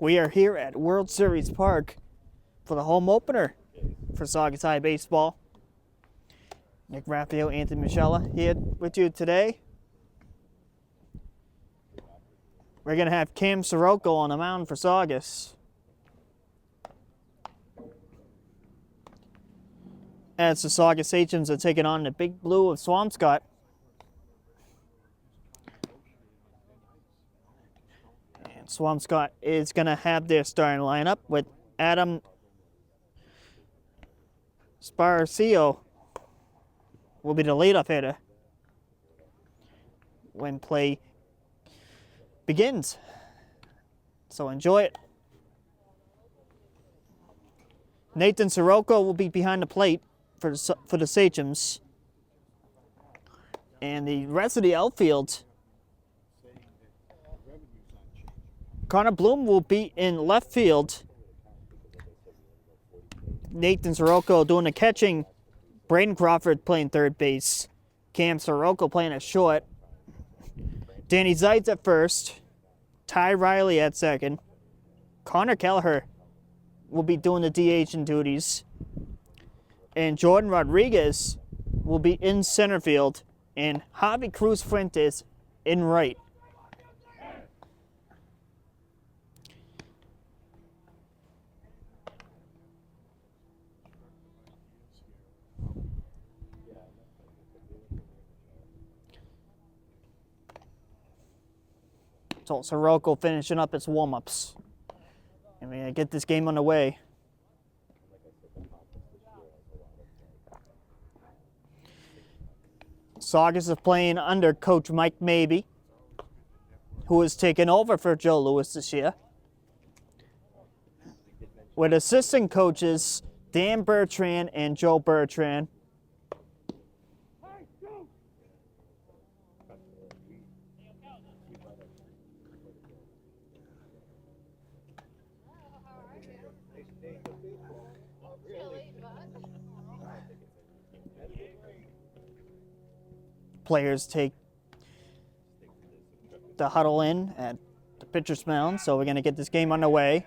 We are here at World Series Park for the home opener for Saugus High Baseball. Nick Graffeo, Anthony Moschella here with you today. We're going to have Cam Sirocco on the mound for Saugus. As the Saugus Sachems are taking on the Big Blue of Swampscott. And Swampscott is going to have their starting lineup with Adam Sparcio will be the leadoff hitter when play begins. So enjoy it. Nathan Sirocco will be behind the plate for the Sachems. And the rest of the outfield, Connor Bloom will be in left field. Nathan Sirocco doing the catching. Braden Crawford playing third base. Cam Sirocco playing at short. Danny Zeitz at first. Ty Riley at second. Connor Kelleher will be doing the DH duties. And Jordan Rodriguez will be in center field. And Javi Cruz Fuentes in right. So Sirocco finishing up its warm-ups. And we're going to get this game underway. Saugus is playing under Coach Mike Mabey, who has taken over for Joe Lewis this year. With assistant coaches Dan Bertrand and Joe Bertrand. Players take the huddle in at the pitcher's mound, so we're going to get this game underway.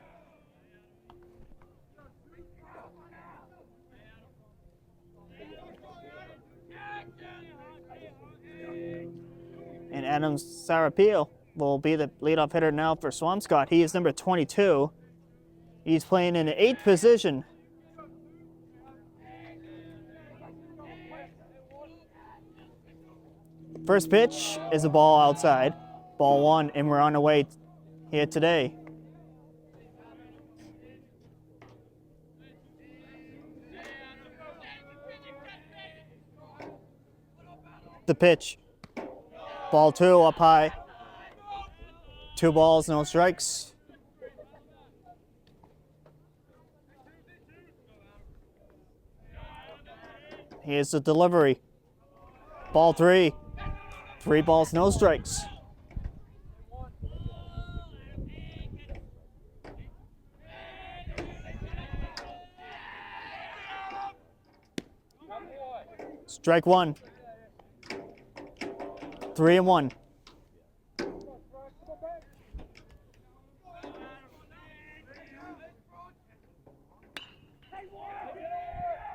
And Adam Sarapil will be the leadoff hitter now for Swampscott. He is number 22. He's playing in the 8th position. First pitch is a ball outside. Ball one, and we're on the way here today. The pitch. Ball two up high. 2 balls, no strikes. Here's the delivery. Ball 3. 3 balls, no strikes. Strike 1. 3-1.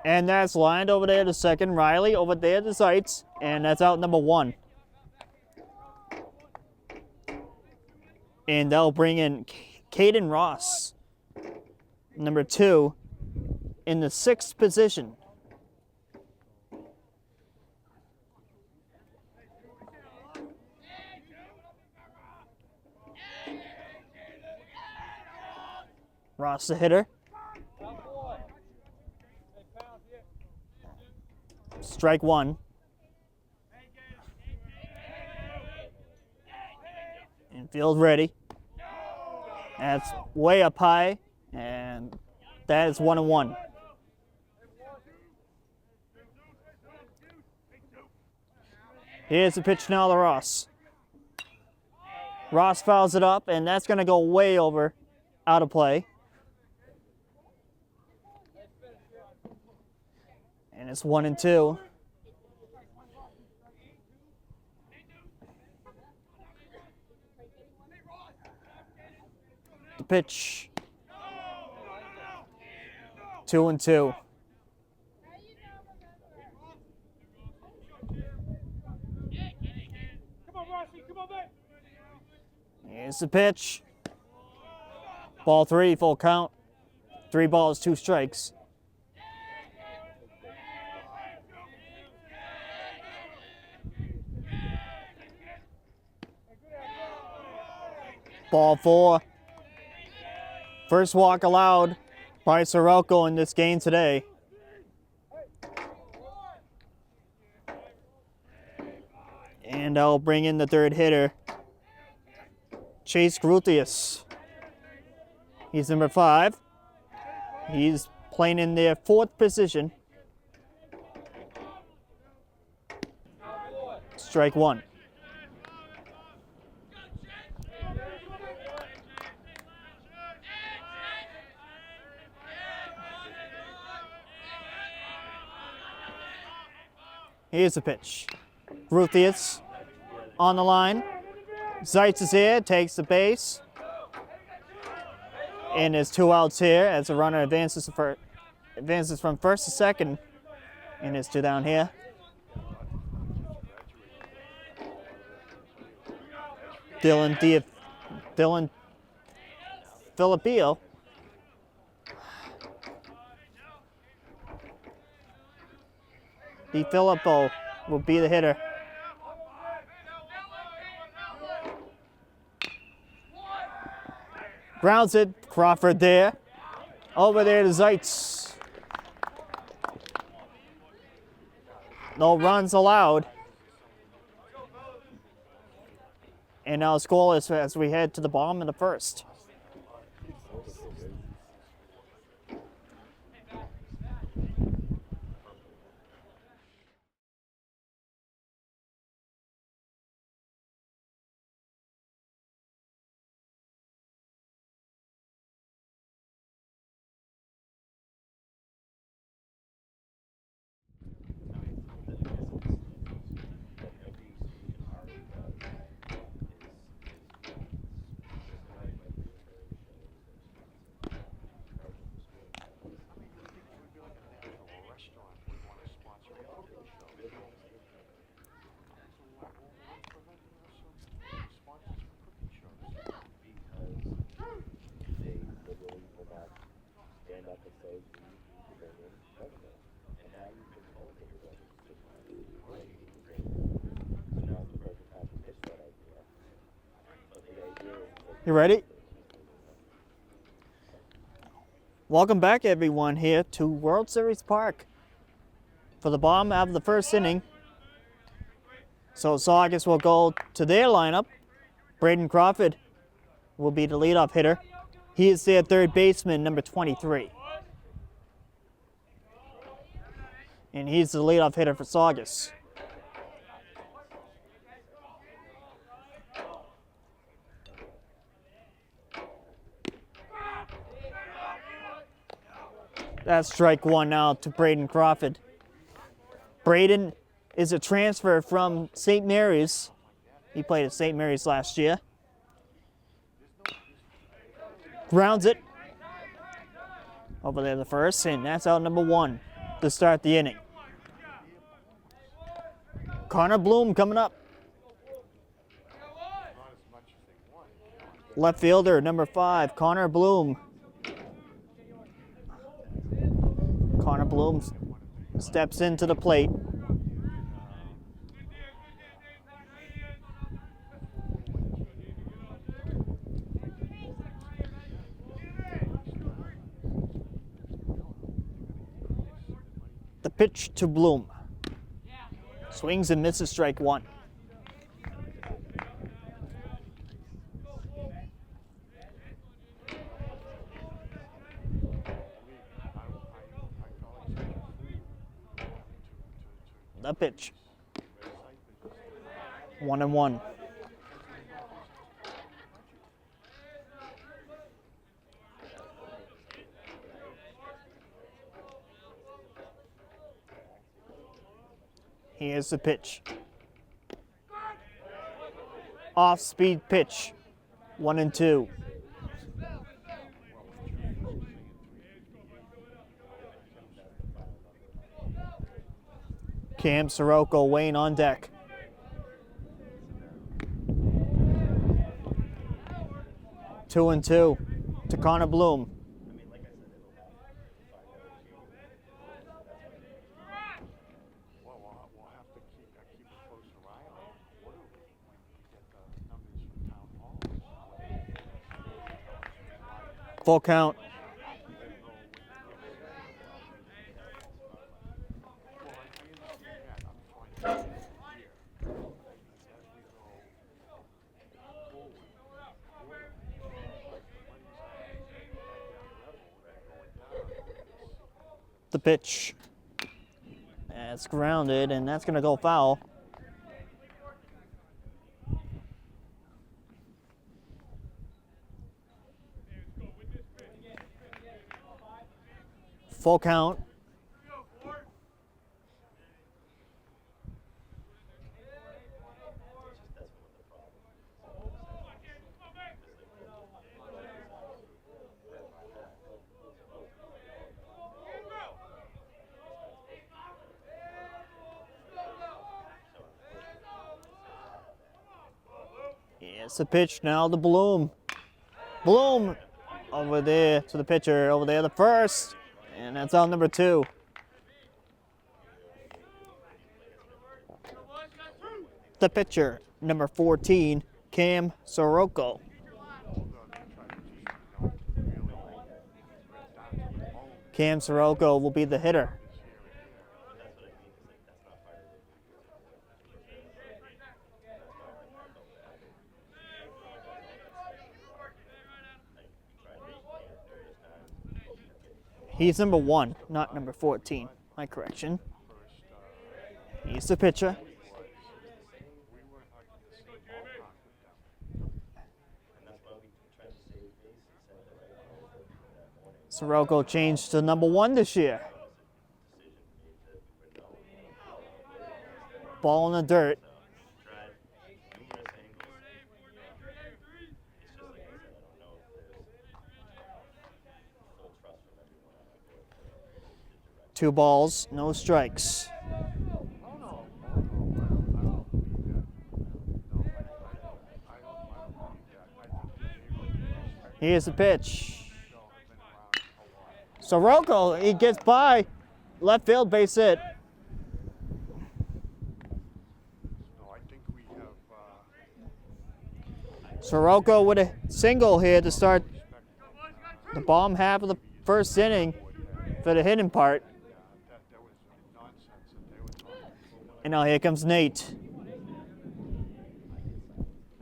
And that's lined over there to second. Riley over there to Zeitz. And that's out number 1. And they'll bring in Caden Ross, number 2, in the 6th position. Ross the hitter. Strike 1. Infield ready. That's way up high, and that is 1-1. Here's the pitch now to Ross. Ross fouls it up, and that's going to go way over, out of play. And it's 1-2. The pitch. 2-2. Here's the pitch. Ball 3, full count. 3 balls, 2 strikes. Ball 4. First walk allowed by Sirocco in this game today. And I'll bring in the third hitter, Chase Gruthius. He's number 5. He's playing in their 4th position. Strike 1. Here's the pitch. Gruthius on the line. Zeitz is here, takes the base. And there's 2 outs here as the runner advances from first to second. And there's 2 down here. Dylan Filipino. Filippo will be the hitter. Grounds it. Crawford there. Over there to Zeitz. No runs allowed. And now scoreless as we head to the bottom of the first. You ready? Welcome back, everyone, here to World Series Park for the bottom of the first inning. So Saugus will go to their lineup. Braden Crawford will be the leadoff hitter. He is their third baseman, number 23. And he's the leadoff hitter for Saugus. That's strike 1 now to Braden Crawford. Braden is a transfer from St. Mary's. He played at St. Mary's last year. Grounds it. Over there the first, and that's out number 1 to start the inning. Connor Bloom coming up. Left fielder, number 5, Connor Bloom. Connor Bloom steps into the plate. The pitch to Bloom. Swings and misses, strike 1. The pitch. 1-1. Here's the pitch. Off-speed pitch. 1-2. Cam Sirocco, Wayne on deck. Two and two to Connor Bloom. Full count. The pitch. That's grounded, and that's going to go foul. Full count. It's a pitch now to Bloom. Bloom over there to the pitcher, over there the first, and that's out number 2. The pitcher, number 14, Cam Sirocco. Cam Sirocco will be the hitter. He's number 1, not number 14. My correction. He's the pitcher. Sirocco changed to number 1 this year. Ball in the dirt. Two balls, no strikes. Here's the pitch. Sirocco, he gets by. Left field, base hit. Sirocco with a single here to start the bottom half of the first inning for the hitting part. And now here comes Nate.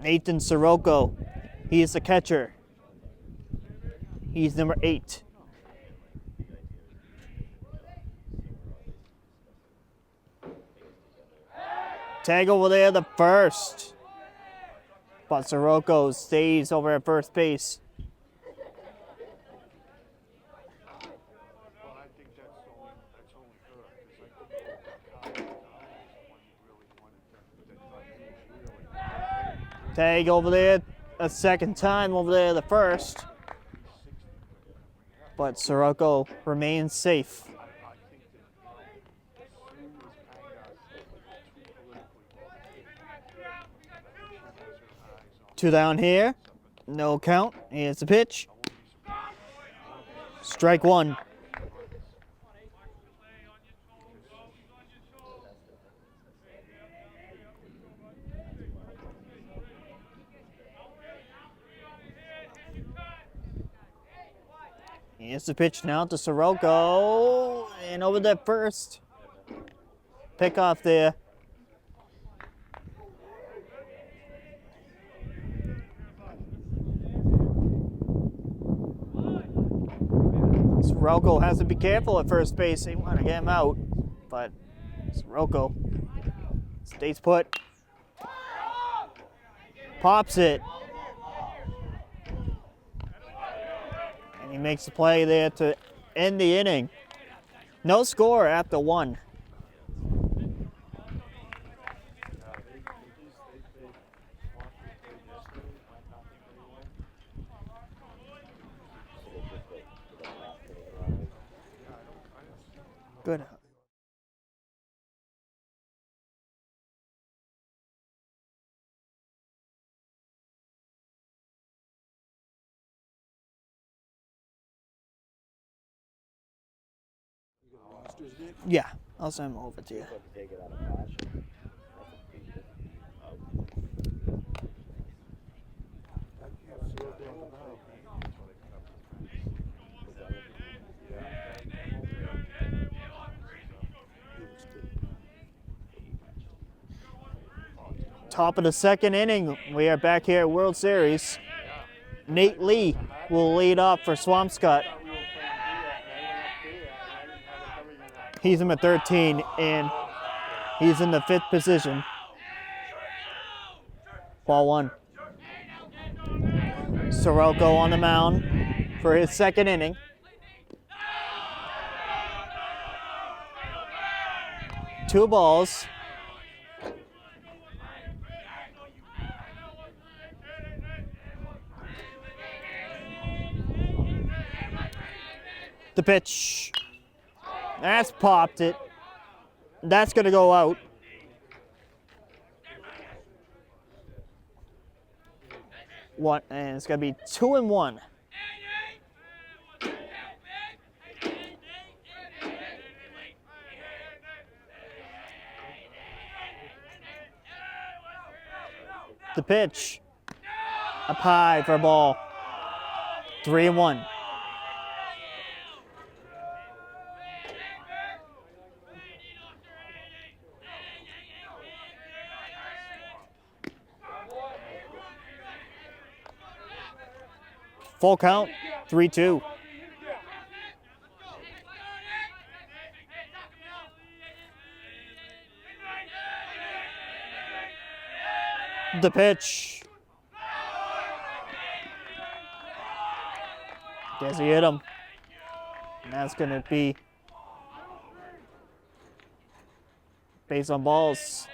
Nathan Sirocco. He is the catcher. He's number 8. Tag over there, the first. But Sirocco stays over at first base. Tag over there a second time over there, the first. But Sirocco remains safe. Two down here. No count. Here's the pitch. Strike 1. Here's the pitch now to Sirocco. And over that first. Pick off there. Sirocco has to be careful at first base. They want to get him out, but Sirocco stays put. Pops it. And he makes the play there to end the inning. No score after 1. Good. Yeah, I'll send them over to you. Top of the second inning, we are back here at World Series. Nate Lee will lead off for Swampscott. He's number 13, and he's in the 5th position. Ball 1. Sirocco on the mound for his second inning. Two balls. The pitch. That's popped it. That's going to go out. One, and it's going to be 2-1. The pitch. Up high for a ball. 3-1. Full count, 3-2. The pitch. Guess he hit him. And that's going to be base on balls.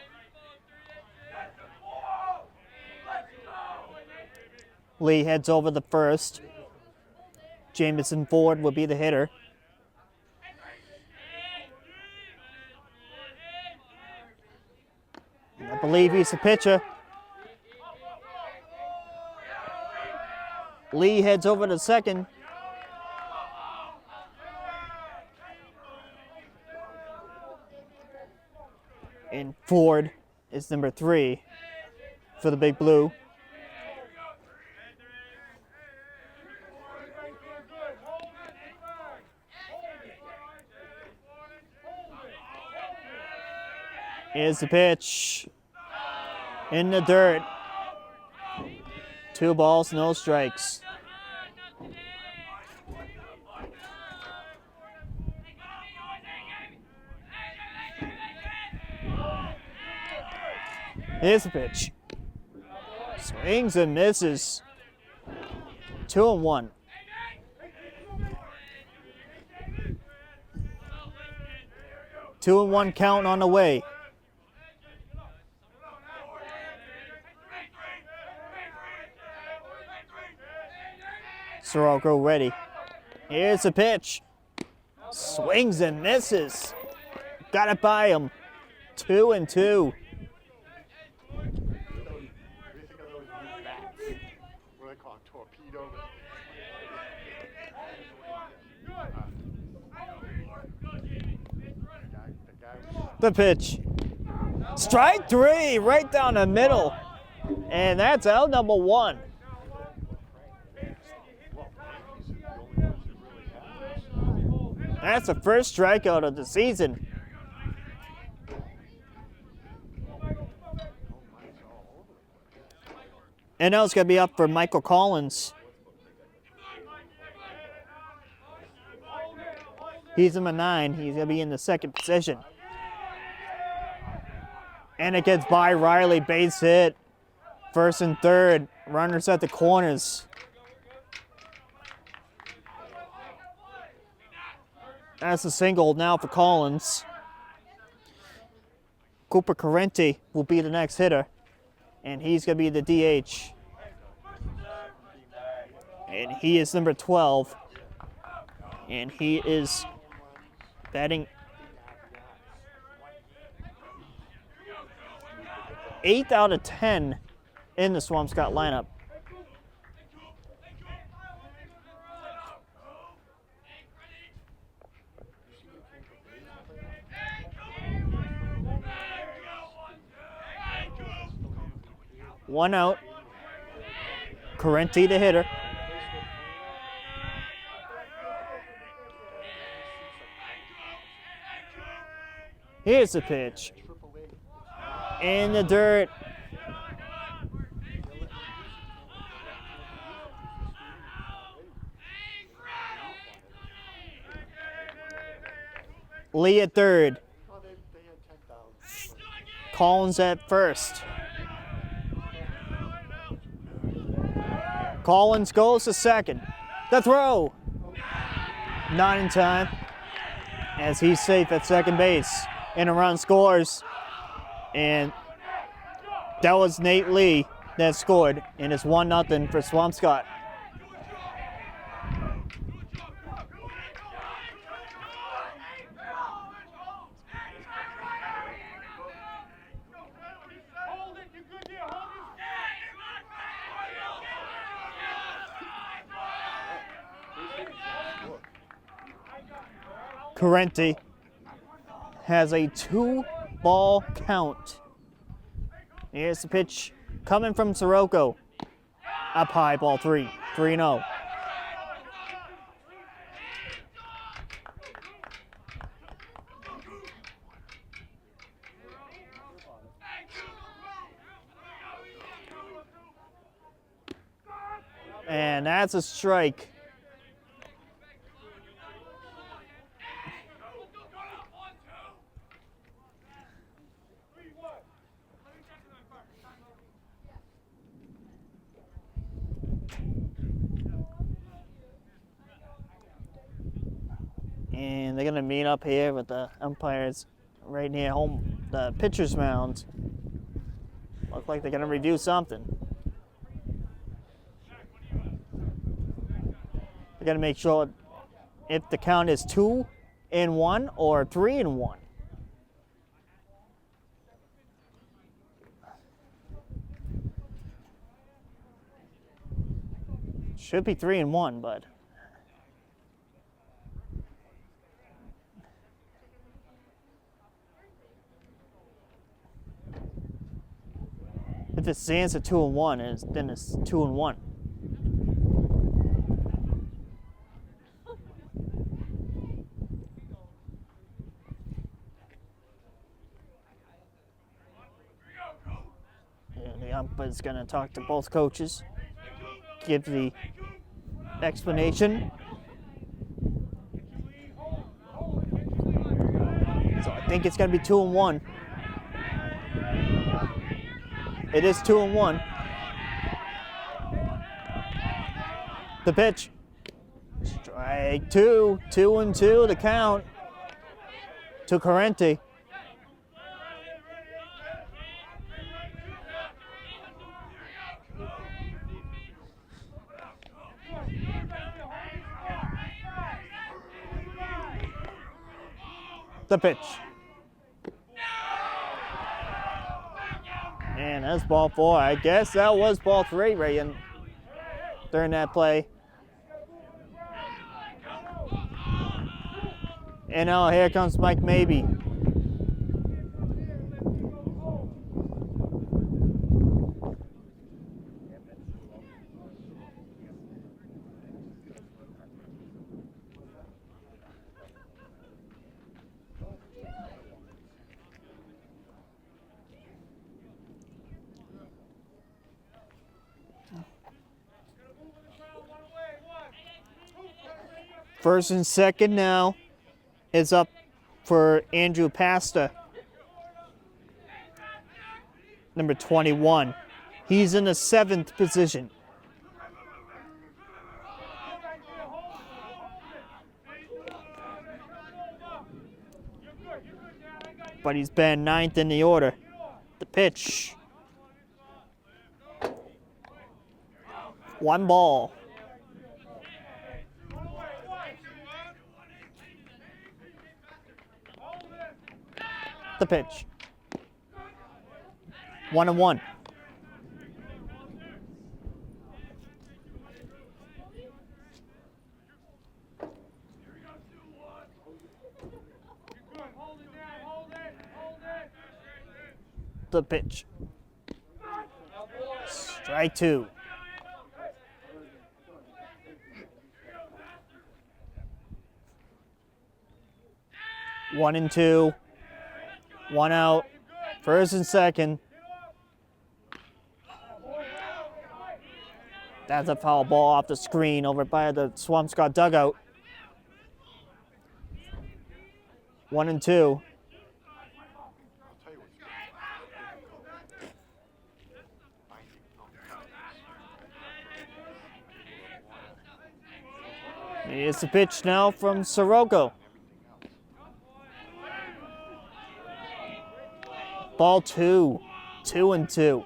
Lee heads over the first. Jameson Ford will be the hitter. I believe he's the pitcher. Lee heads over to second. And Ford is number 3 for the Big Blue. Here's the pitch. In the dirt. 2 balls, no strikes. Here's the pitch. Swings and misses. 2-1. Two and 1 count on the way. Sirocco ready. Here's the pitch. Swings and misses. Got it by him. 2-2. The pitch. Strike 3 right down the middle. And that's out number 1. That's the first strikeout of the season. And now it's going to be up for Michael Collins. He's number 9. He's going to be in the 2nd position. And it gets by Riley, base hit. 1st and 3rd, runners at the corners. That's a single now for Collins. Cooper Correnti will be the next hitter, and he's going to be the DH. And he is number 12, and he is batting 8 out of 10 in the Swampscott lineup. 1 out. Correnti the hitter. Here's the pitch. In the dirt. Lee at third. Collins at first. Collins goes to second. The throw. Not in time, as he's safe at second base. And a run scores. And that was Nate Lee that scored. And it's 1-0 for Swampscott. Correnti has a 2-ball count. Here's the pitch coming from Sirocco. Up high, ball 3. 3-0. And that's a strike. And they're going to meet up here with the umpires right near home, the pitcher's mound. Look like they're going to review something. They're going to make sure if the count is 2-1 or 3-1. Should be 3-1, but if it stands at 2-1, then it's 2-1. And the umpire's going to talk to both coaches, give the explanation. So I think it's going to be 2-1. It is 2-1. The pitch. Strike 2. 2-2 the count to Correnti. The pitch. And that's ball 4. I guess that was ball 3 right in during that play. And now here comes Mike Mabey. First and second now is up for Andrew Pasta, number 21. He's in the 7th position. But he's been 9th in the order. The pitch. 1 ball. The pitch. 1-1. The pitch. Strike 2. One and 2. One out. First and second. That's a foul ball off the screen over by the Swampscott dugout. 1 and 2. Here's the pitch now from Sirocco. Ball 2. 2 and 2.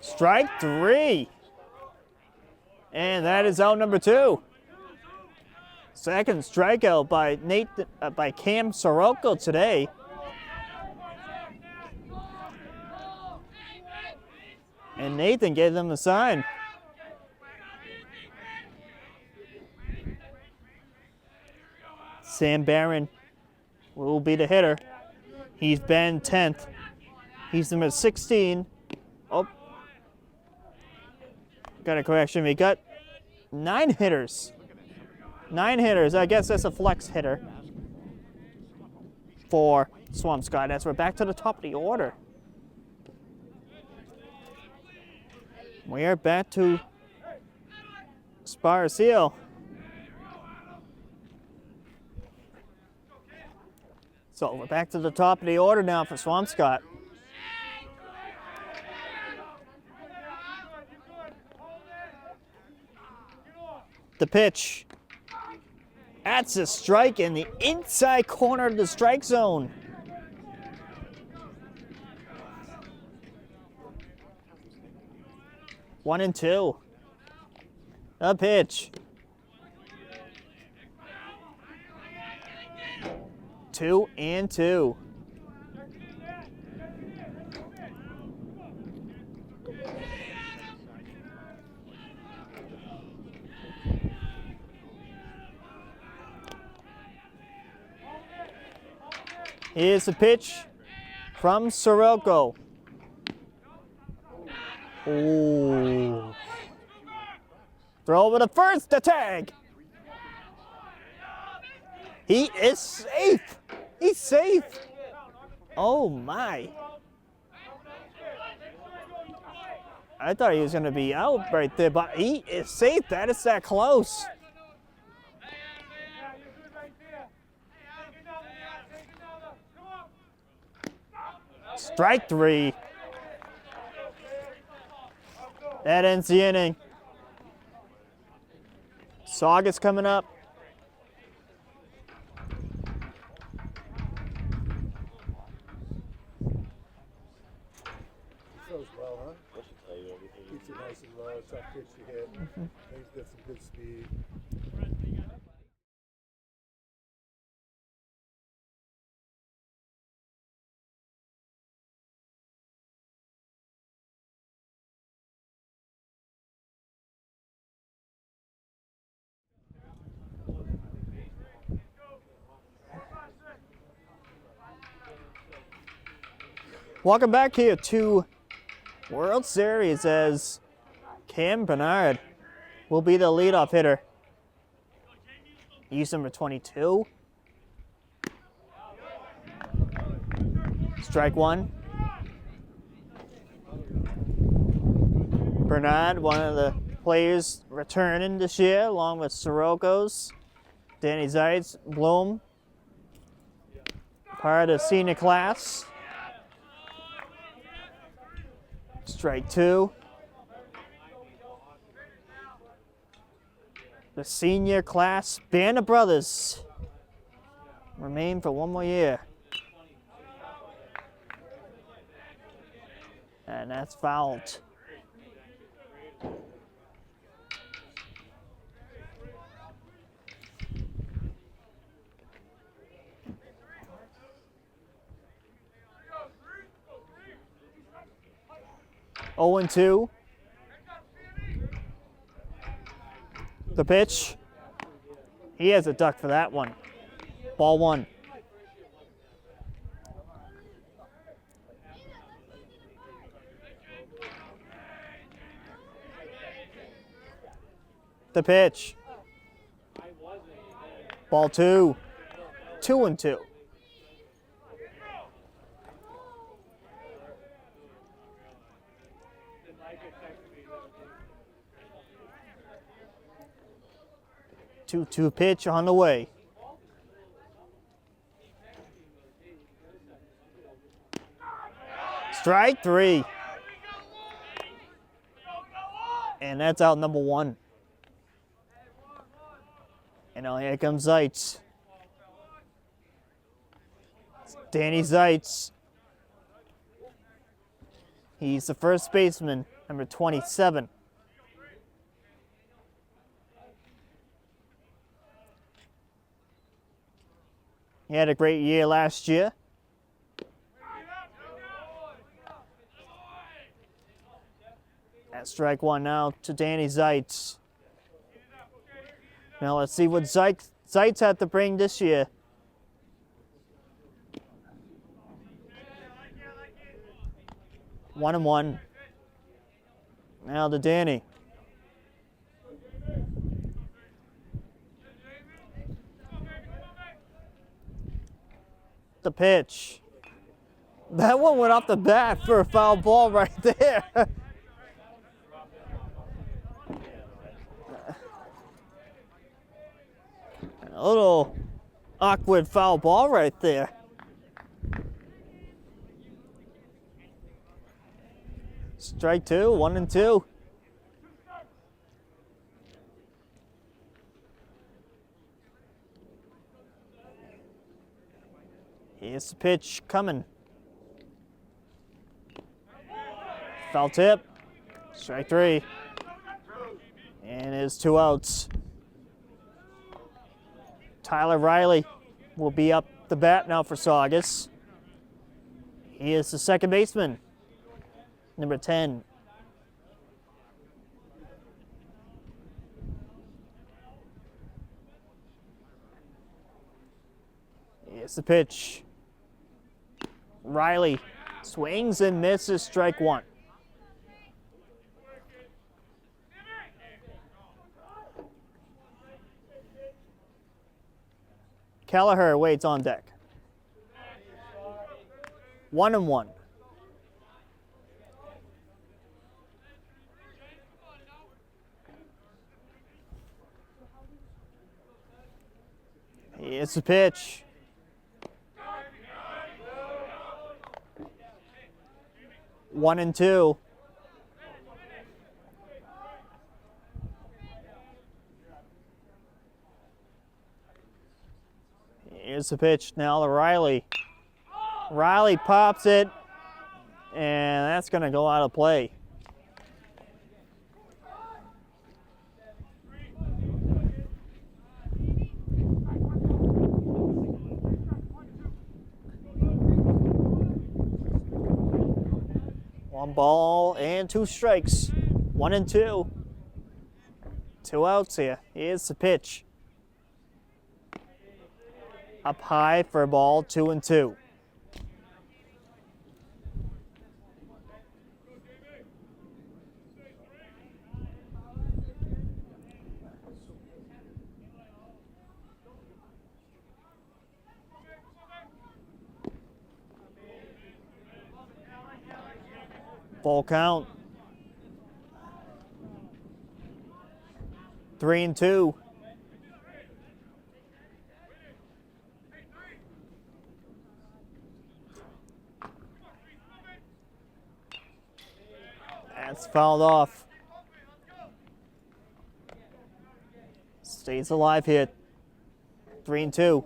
Strike 3. And that is out number 2. Second strikeout by Cam Sirocco today. And Nathan gave them the sign. Sam Barron will be the hitter. He's been 10th. He's number 16. Oh, got a correction. We got 9 hitters. 9 hitters. I guess that's a flex hitter for Swampscott as we're back to the top of the order. We are back to Spire Seal. So we're back to the top of the order now for Swampscott. The pitch. That's a strike in the inside corner of the strike zone. One and 2. A pitch. 2 and 2. Here's the pitch from Sirocco. Ooh. Throw over the first, the tag. He is safe. He's safe. Oh my. I thought he was going to be out right there, but he is safe. That is that close. Strike 3. That ends the inning. Saugus coming up. Throws well, huh? Keeps it nice and low. Tough pitch to hit. He's got some good speed. Welcome back here to World Series as Cam Bernard will be the leadoff hitter. He's number 22. Strike 1. Bernard, one of the players returning this year, along with Sirocco's, Danny Zeitz, Bloom, part of the senior class. Strike 2. The senior class band of brothers remain for one more year. And that's fouled. Oh and 2. The pitch. He has a duck for that one. Ball 1. The pitch. Ball 2. 2-2. Two pitch on the way. Strike 3. And that's out number 1. And now here comes Zeitz. It's Danny Zeitz. He's the first baseman, number 27. He had a great year last year. At strike 1 now to Danny Zeitz. Now let's see what Zeitz had to bring this year. One and one. Now to Danny. The pitch. That one went off the bat for a foul ball right there. A little awkward foul ball right there. Strike 2, 1-2. Here's the pitch coming. Foul tip. Strike 3. And it's 2 outs. Tyler Riley will be up the bat now for Saugus. He is the second baseman, number 10. Here's the pitch. Riley swings and misses, strike 1. Kelleher waits on deck. 1-1. Here's the pitch. One and two. Here's the pitch now to Riley. Riley pops it, and that's going to go out of play. One ball and 2 strikes. 1-2. 2 outs here. Here's the pitch. Up high for a ball, 2-2. Full count. 3-2. That's fouled off. Stays alive here. 3-2.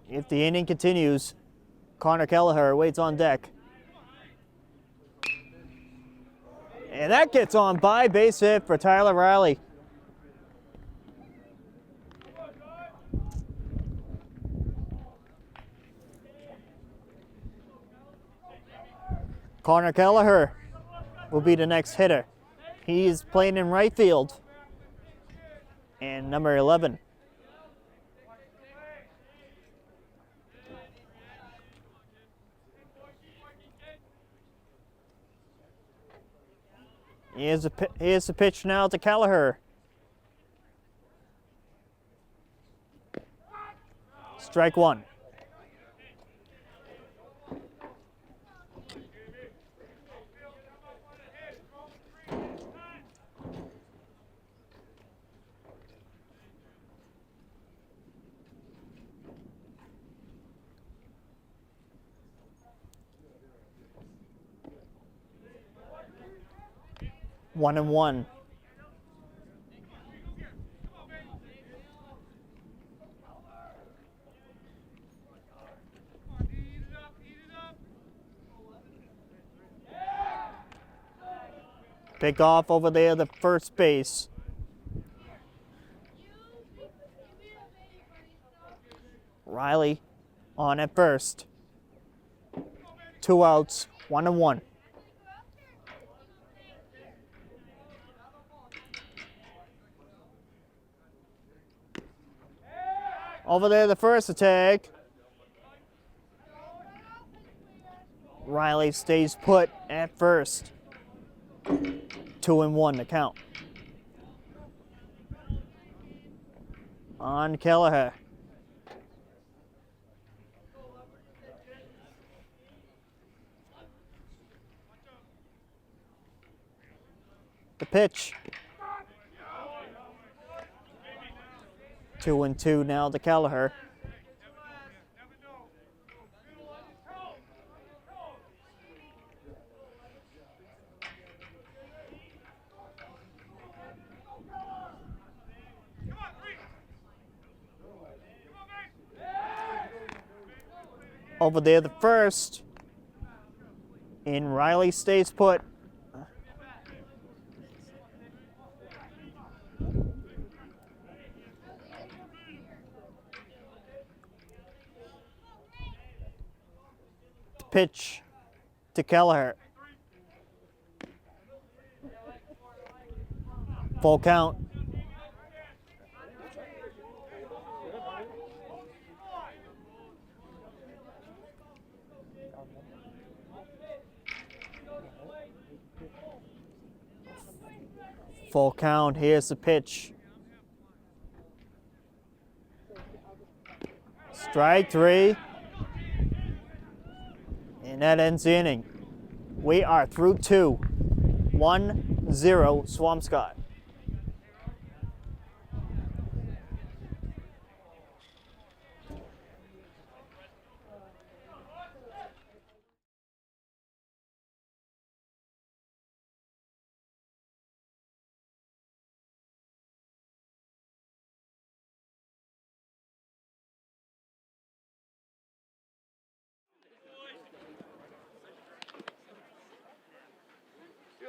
If the inning continues, Connor Kelleher waits on deck. And that gets on by, base hit for Tyler Riley. Connor Kelleher will be the next hitter. He's playing in right field. And number 11. Here's the pitch now to Kelleher. Strike one. One and one. Pick off over there, the first base. Riley on at first. 2 outs, 1 and 1. Over there, the first attack. Riley stays put at first. 2 and 1 to count. On Kelleher. The pitch. 2 and 2 now to Kelleher. Over there, the first. And Riley stays put. Pitch to Kelleher. Full count. Full count. Here's the pitch. Strike three. And that ends the inning. We are through 2. 1-0 Swampscott.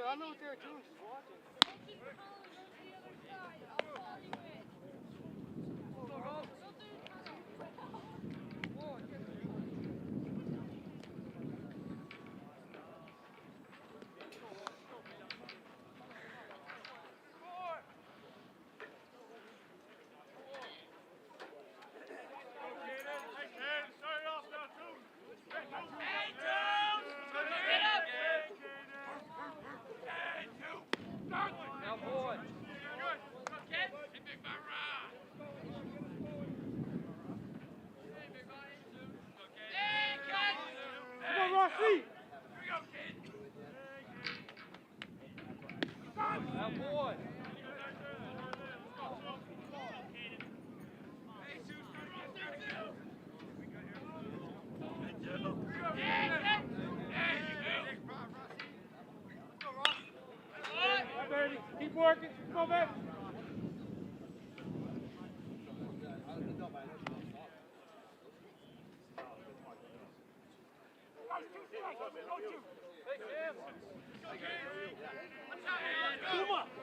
I know what they're doing, just watching. Keep working. Come on, back.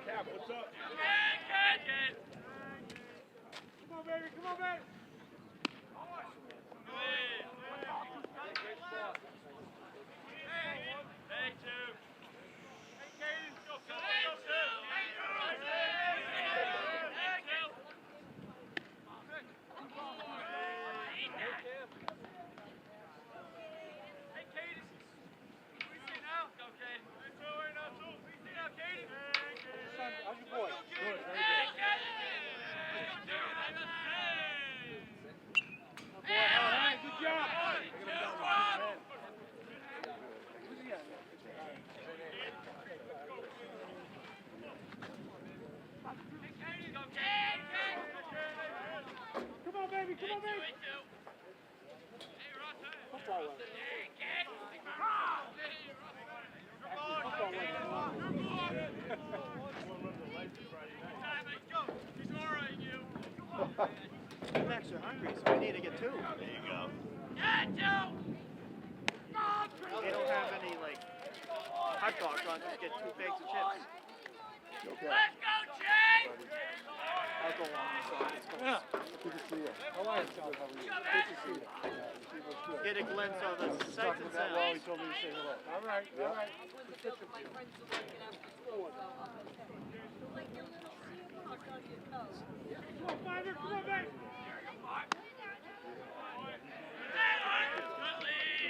Cap, what's up? Come on, baby. Come on, baby. I'm extra hungry, so I need to get two. There you go. They don't have any like hot dogs on, just get 2 bags of chips. Okay. I'll go on. Good to see you. How are you, John? How are you? Good to see you. Get a glimpse of the sights and That while he sounds. told me to say hello. All right, Yeah. all right. Good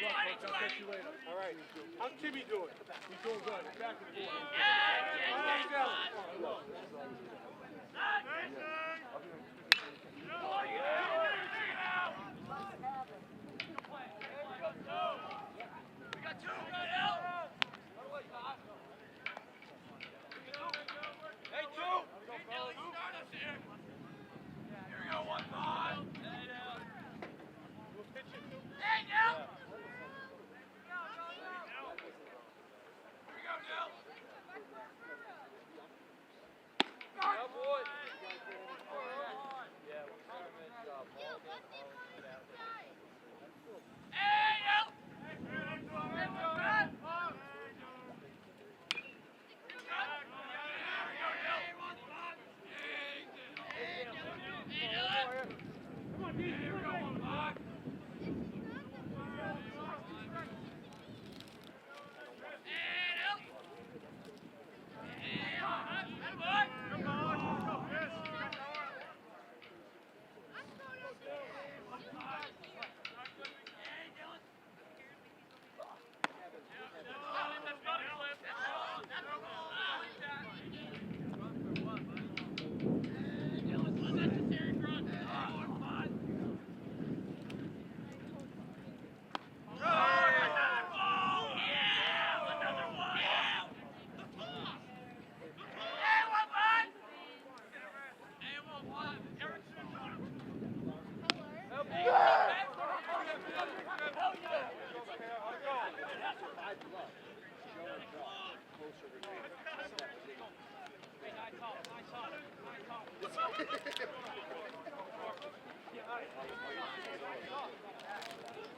luck, folks. I'll catch you later. All right. How's Timmy doing? He's doing good. He's back in the game.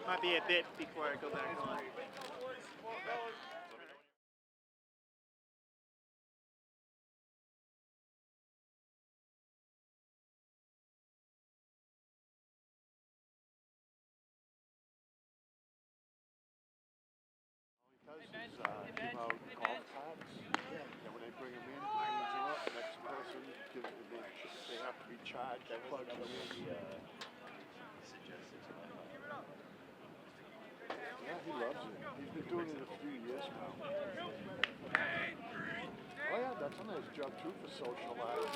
Might be a bit before I go back on. Does is give out golf cards, and when they bring them in, cleans them up. Next person gives them. They have to be charged. Plug them in. Yeah, he loves it. He's been doing it a few years now. Oh yeah, that's a nice job too for socializing.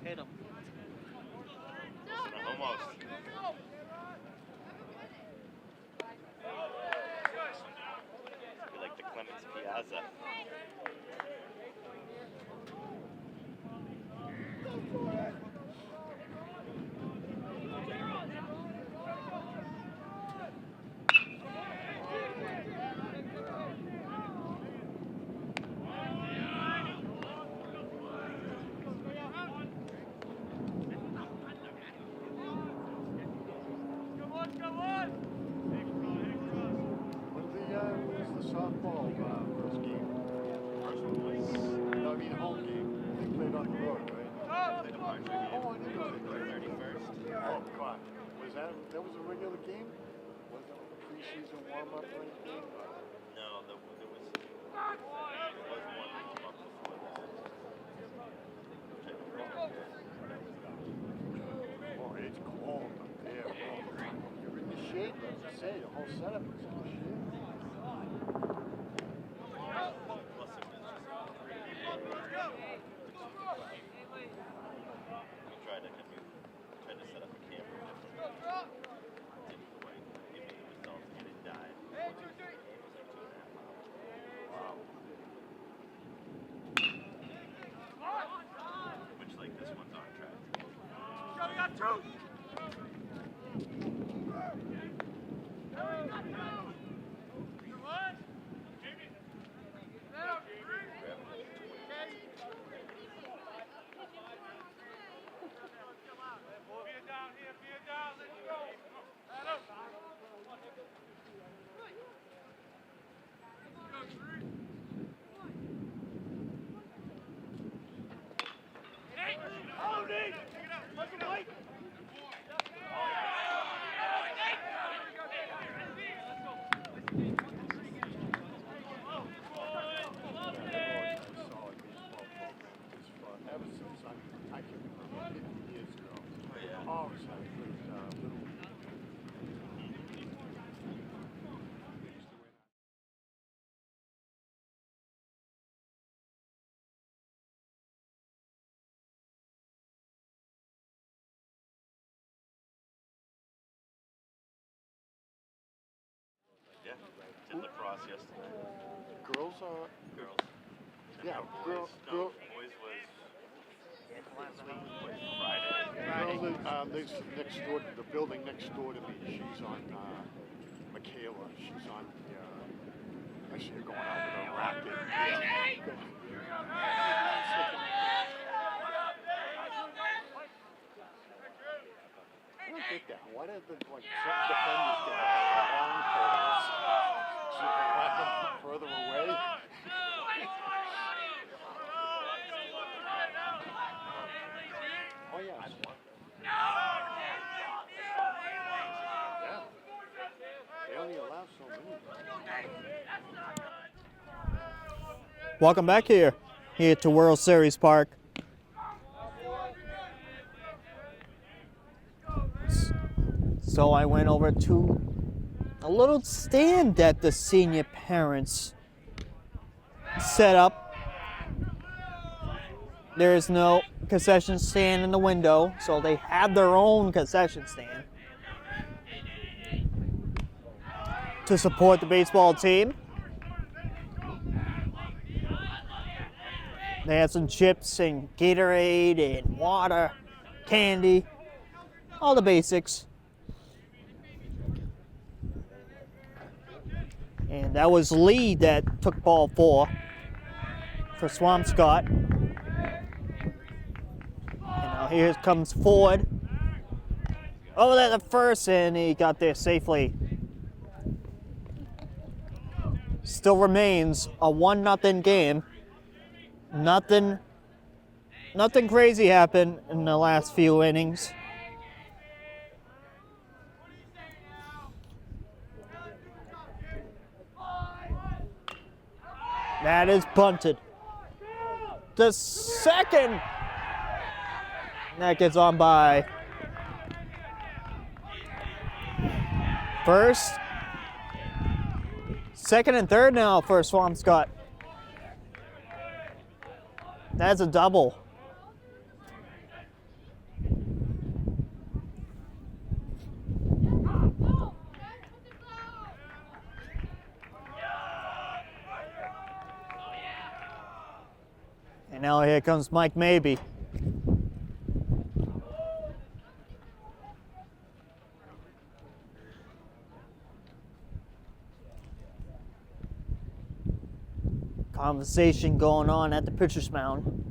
Hit him. Almost. You're like the Clemens Piazza. What was the softball first game? No, I mean home game. They played on the road, right? Oh, I didn't know they played. 31st. Oh, God. Was that was a regular game? Was that a preseason warm-up or anything? No, there was one that came up before this. Oh, it's cold up there. You're in the shade, let's say. The whole setup is in the shade. Plus Ever since I can remember 50 years ago, always had good little. Yeah, did lacrosse yesterday. Girls are. Girls. Yeah, boys. girl. Boys was Last week. Friday. Girl lives next door, the building next door to me. She's on Moschella. She's on the. I see her going out with a racket. I don't get that. Why did the some defenders get long poles? So you can whack them further away. Oh yeah. Yeah. They only allow so many. Welcome back here to World Series Park. So I went over to a little stand that the senior parents set up. There is no concession stand in the window, so they have their own concession stand to support the baseball team. They had some chips and Gatorade and water, candy, all the basics. And that was Lee that took ball 4 for Swampscott. And now here comes Ford. Over there at the first, and he got there safely. Still remains a 1-0 game. Nothing crazy happened in the last few innings. That is punted. The second. That gets on by first. Second and third now for Swampscott. That's a double. And now here comes Mike Mabey. Conversation going on at the pitcher's mound.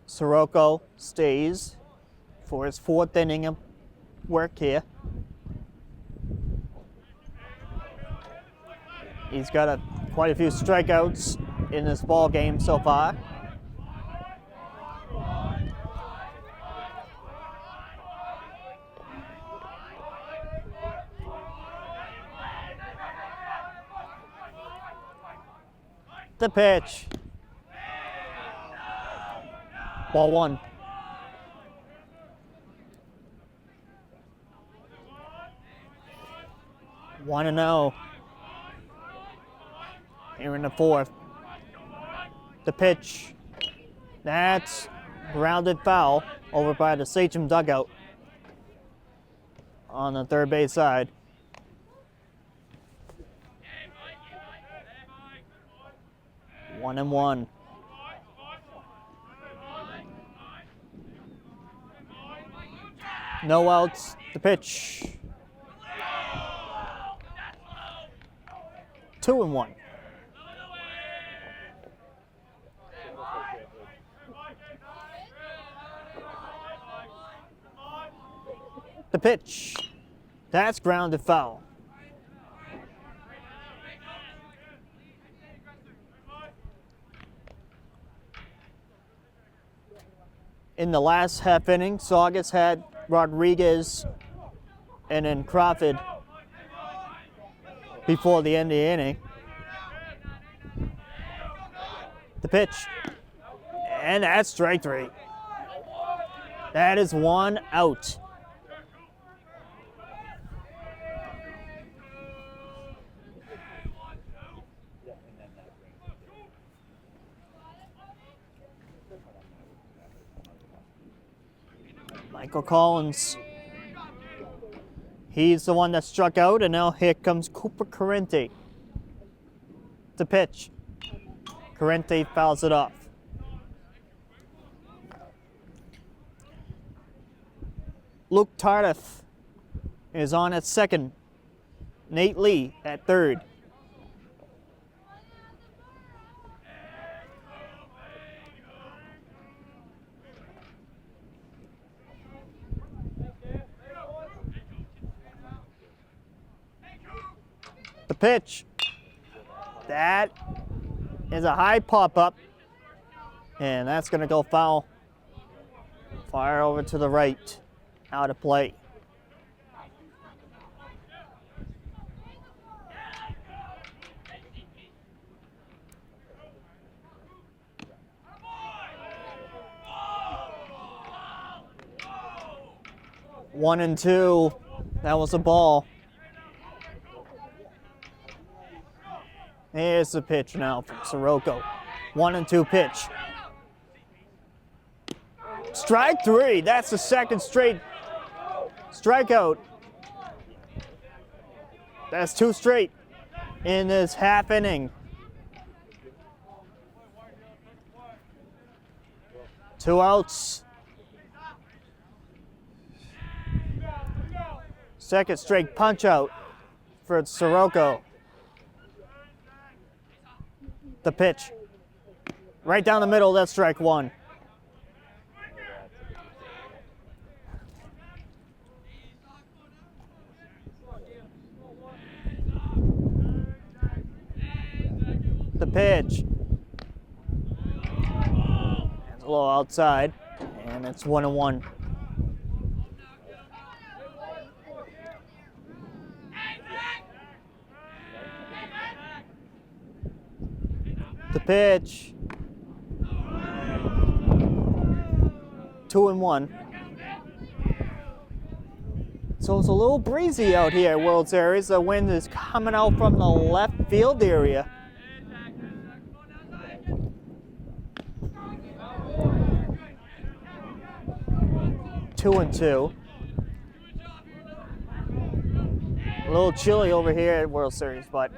Sirocco stays for his 4th inning of work here. He's got quite a few strikeouts in this ball game so far. The pitch. Ball 1. One and 0. Here in the 4th. The pitch. That's grounded foul over by the Sachem dugout on the third base side. One and one. No outs. The pitch. 2-1. The pitch. That's grounded foul. In the last half inning, Saugus had Rodriguez and then Crawford before the end of the inning. The pitch. And that's strike three. That is one out. Michael Collins. He's the one that struck out, and now here comes Cooper Corrente. The pitch. Corrente fouls it off. Luke Tardif is on at second. Nate Lee at third. The pitch. That is a high pop-up, and that's going to go foul. Fire over to the right, out of play. One and two. That was a ball. Here's the pitch now from Sirocco. 1-2 pitch. Strike three. That's the second straight strikeout. That's two straight in this half inning. 2 outs. Second straight punch out for Sirocco. The pitch. Right down the middle, that's strike one. The pitch. It's a little outside, and it's 1-1. The pitch. 2-1. So it's a little breezy out here at World Series. The wind is coming out from the left field area. Two and two. A little chilly over here at World Series, but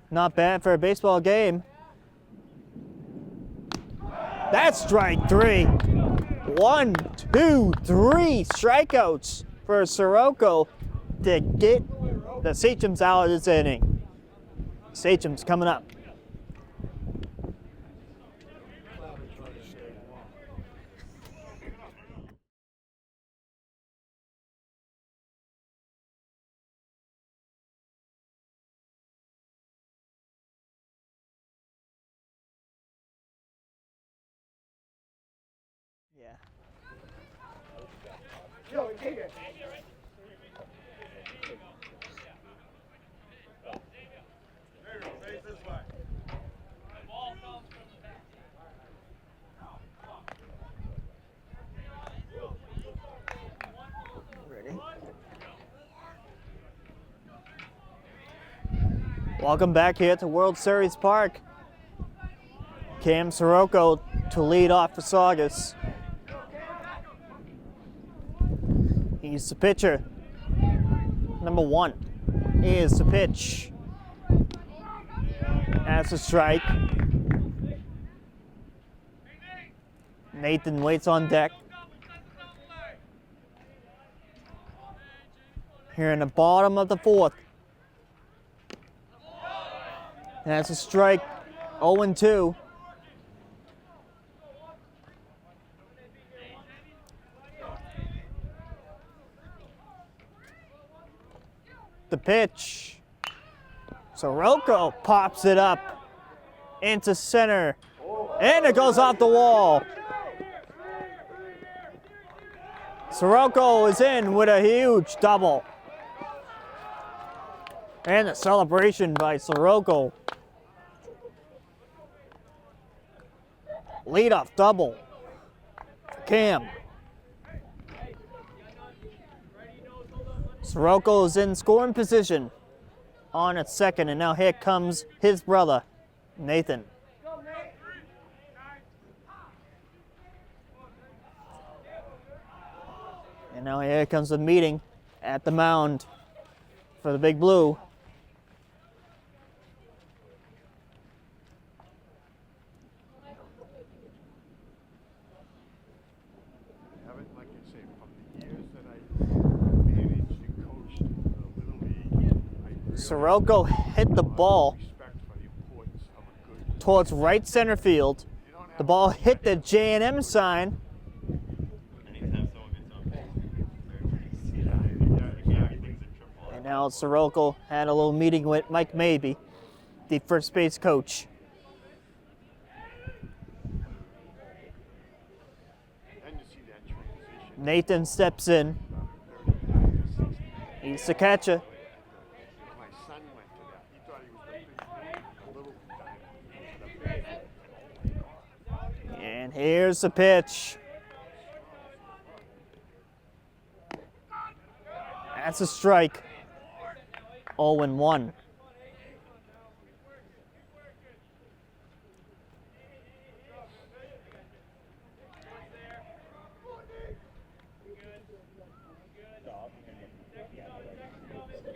not bad for a baseball game. That's strike three. 1, 2, 3 strikeouts for Sirocco to get the Sachems out of this inning. Sachems coming up. Yeah. Ready? Welcome back here to World Series Park. Cam Sirocco to lead off for Saugus. He's the pitcher. Number 1 is the pitch. That's a strike. Nathan waits on deck. Here in the bottom of the 4th. That's a strike. 0-2. The pitch. Sirocco pops it up into center. And it goes off the wall. Sirocco is in with a huge double. And a celebration by Sirocco. Leadoff double. Cam. Sirocco is in scoring position on at second, and now here comes his brother, Nathan. And now here comes the meeting at the mound for the Big Blue. Haven't, like I say, from the years that I managed and coached the Little League, I really Sirocco hit the ball respect for the importance of a good. towards right center field. You don't have The ball hit the J&M sign. Anytime someone gets on base, everything's a triple. And now Sirocco had a little meeting with Mike Mabey, the first base coach. Then you see that transition. Nathan steps in. 39 to 60. He's the catcher. My son went to that. He thought he was the little And here's the pitch. That's a strike. 0-1.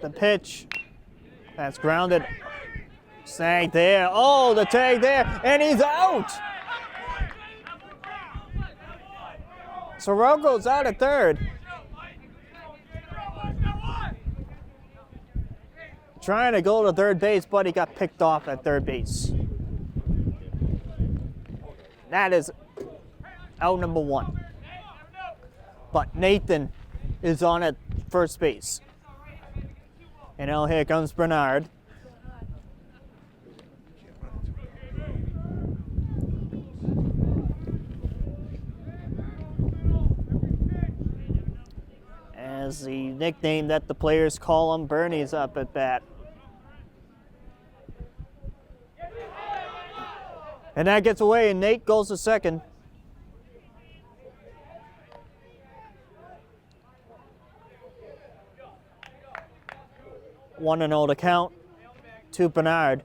The pitch. That's grounded. Snag there. Oh, the tag there. And he's out. Sirocco's out at third. Trying to go to third base, but he got picked off at third base. That is out number 1. But Nathan is on at first base. And now here comes Bernard. As the nickname that the players call him, Bernie's up at bat. And that gets away, and Nate goes to second. One and 0 to count to Bernard.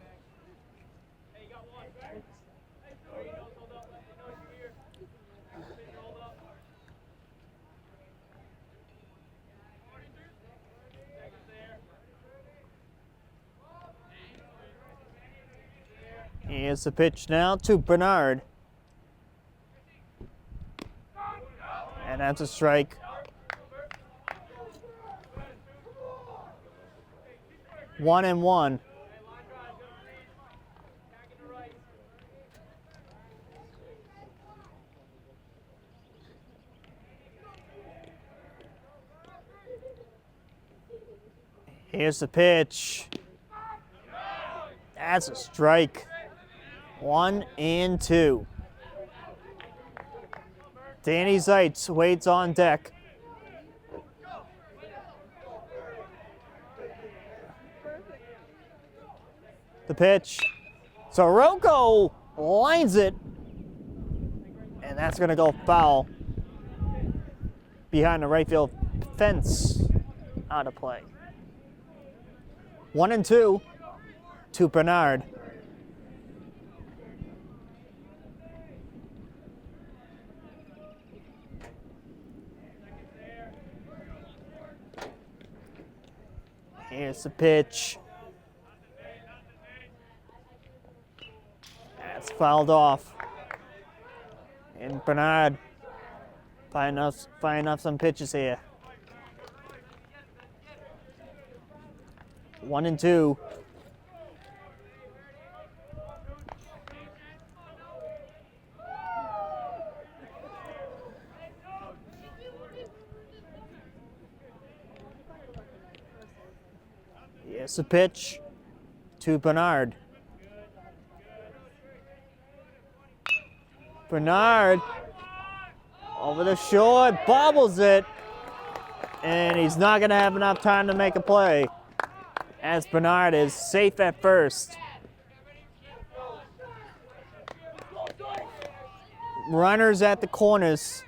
Here's the pitch now to Bernard. And that's a strike. 1-1. Here's the pitch. That's a strike. 1-2. Danny Zeitz waits on deck. The pitch. Sirocco lines it. And that's going to go foul. Behind the right field fence. Out of play. 1-2 to Bernard. Here's the pitch. That's fouled off. And Bernard finding off some pitches here. 1-2. Here's the pitch to Bernard. Bernard over the short, bobbles it, and he's not going to have enough time to make a play, as Bernard is safe at first. Runners at the corners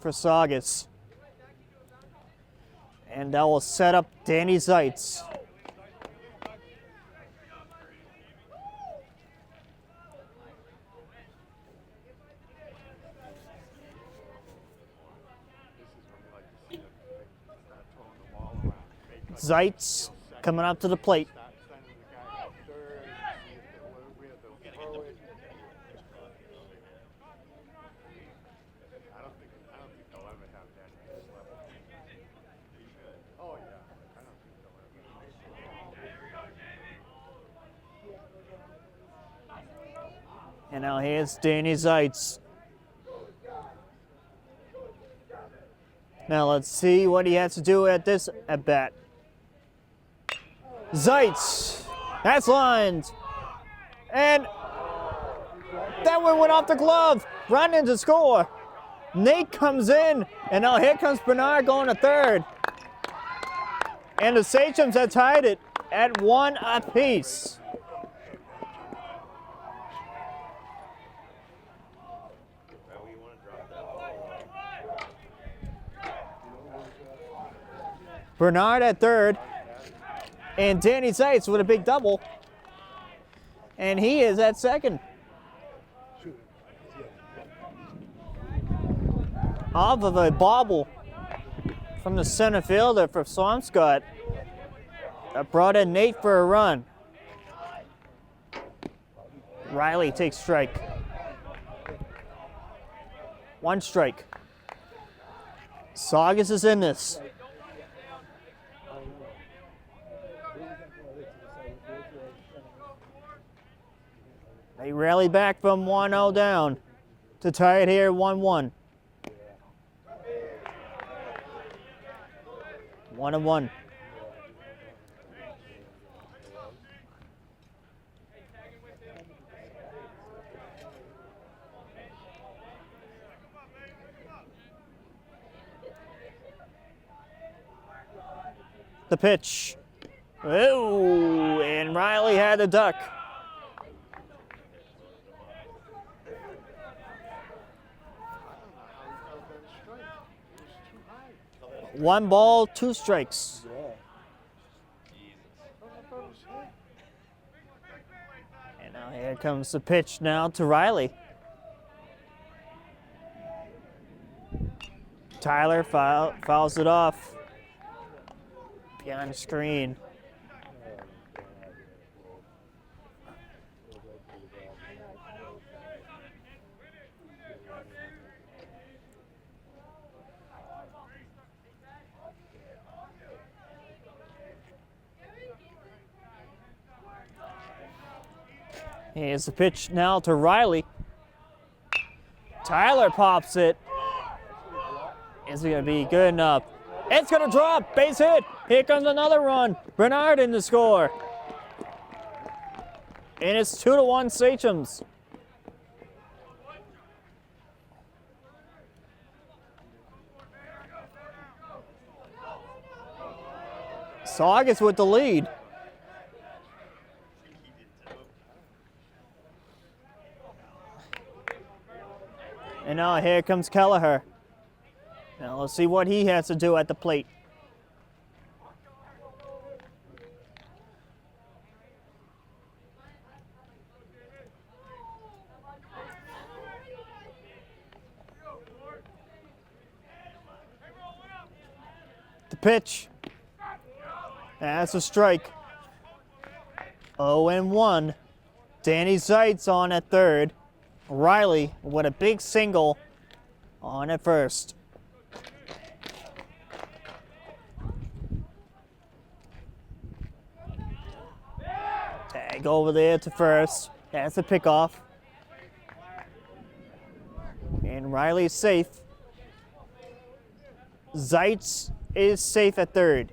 for Saugus. And that will set up Danny Zeitz. Zeitz coming up to the plate. And now here's Danny Zeitz. Now let's see what he has to do at this at bat. Zeitz, that's lined. And that one went off the glove. Running to score. Nate comes in, and now here comes Bernard going to third. And the Sachems have tied it at 1 apiece. Bernard at third, and Danny Zeitz with a big double, and he is at second. Off of a bobble from the center fielder for Swampscott that brought in Nate for a run. Riley takes strike. 1 strike. Saugus is in this. They rally back from 1-0 down to tie it here 1-1. 1-1. The pitch. Oh, and Riley had the duck. One ball, 2 strikes. And now here comes the pitch now to Riley. Tyler fouls it off behind the screen. Here's the pitch now to Riley. Tyler pops it. Is it going to be good enough? It's going to drop. Base hit. Here comes another run. Bernard in the score. And it's 2-1 Sachems. Saugus with the lead. And now here comes Kelleher. Now let's see what he has to do at the plate. The pitch. That's a strike. 0-1. Danny Zeitz on at third. Riley with a big single on at first. Tag over there to first. That's a pickoff. And Riley's safe. Zeitz is safe at third.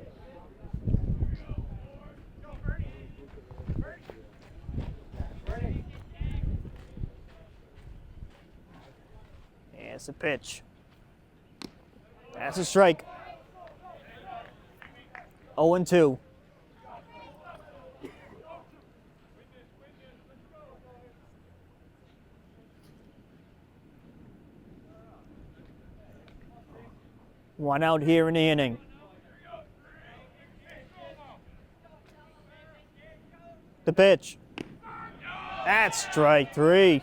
That's a pitch. That's a strike. 0-2. One out here in the inning. The pitch. That's strike 3.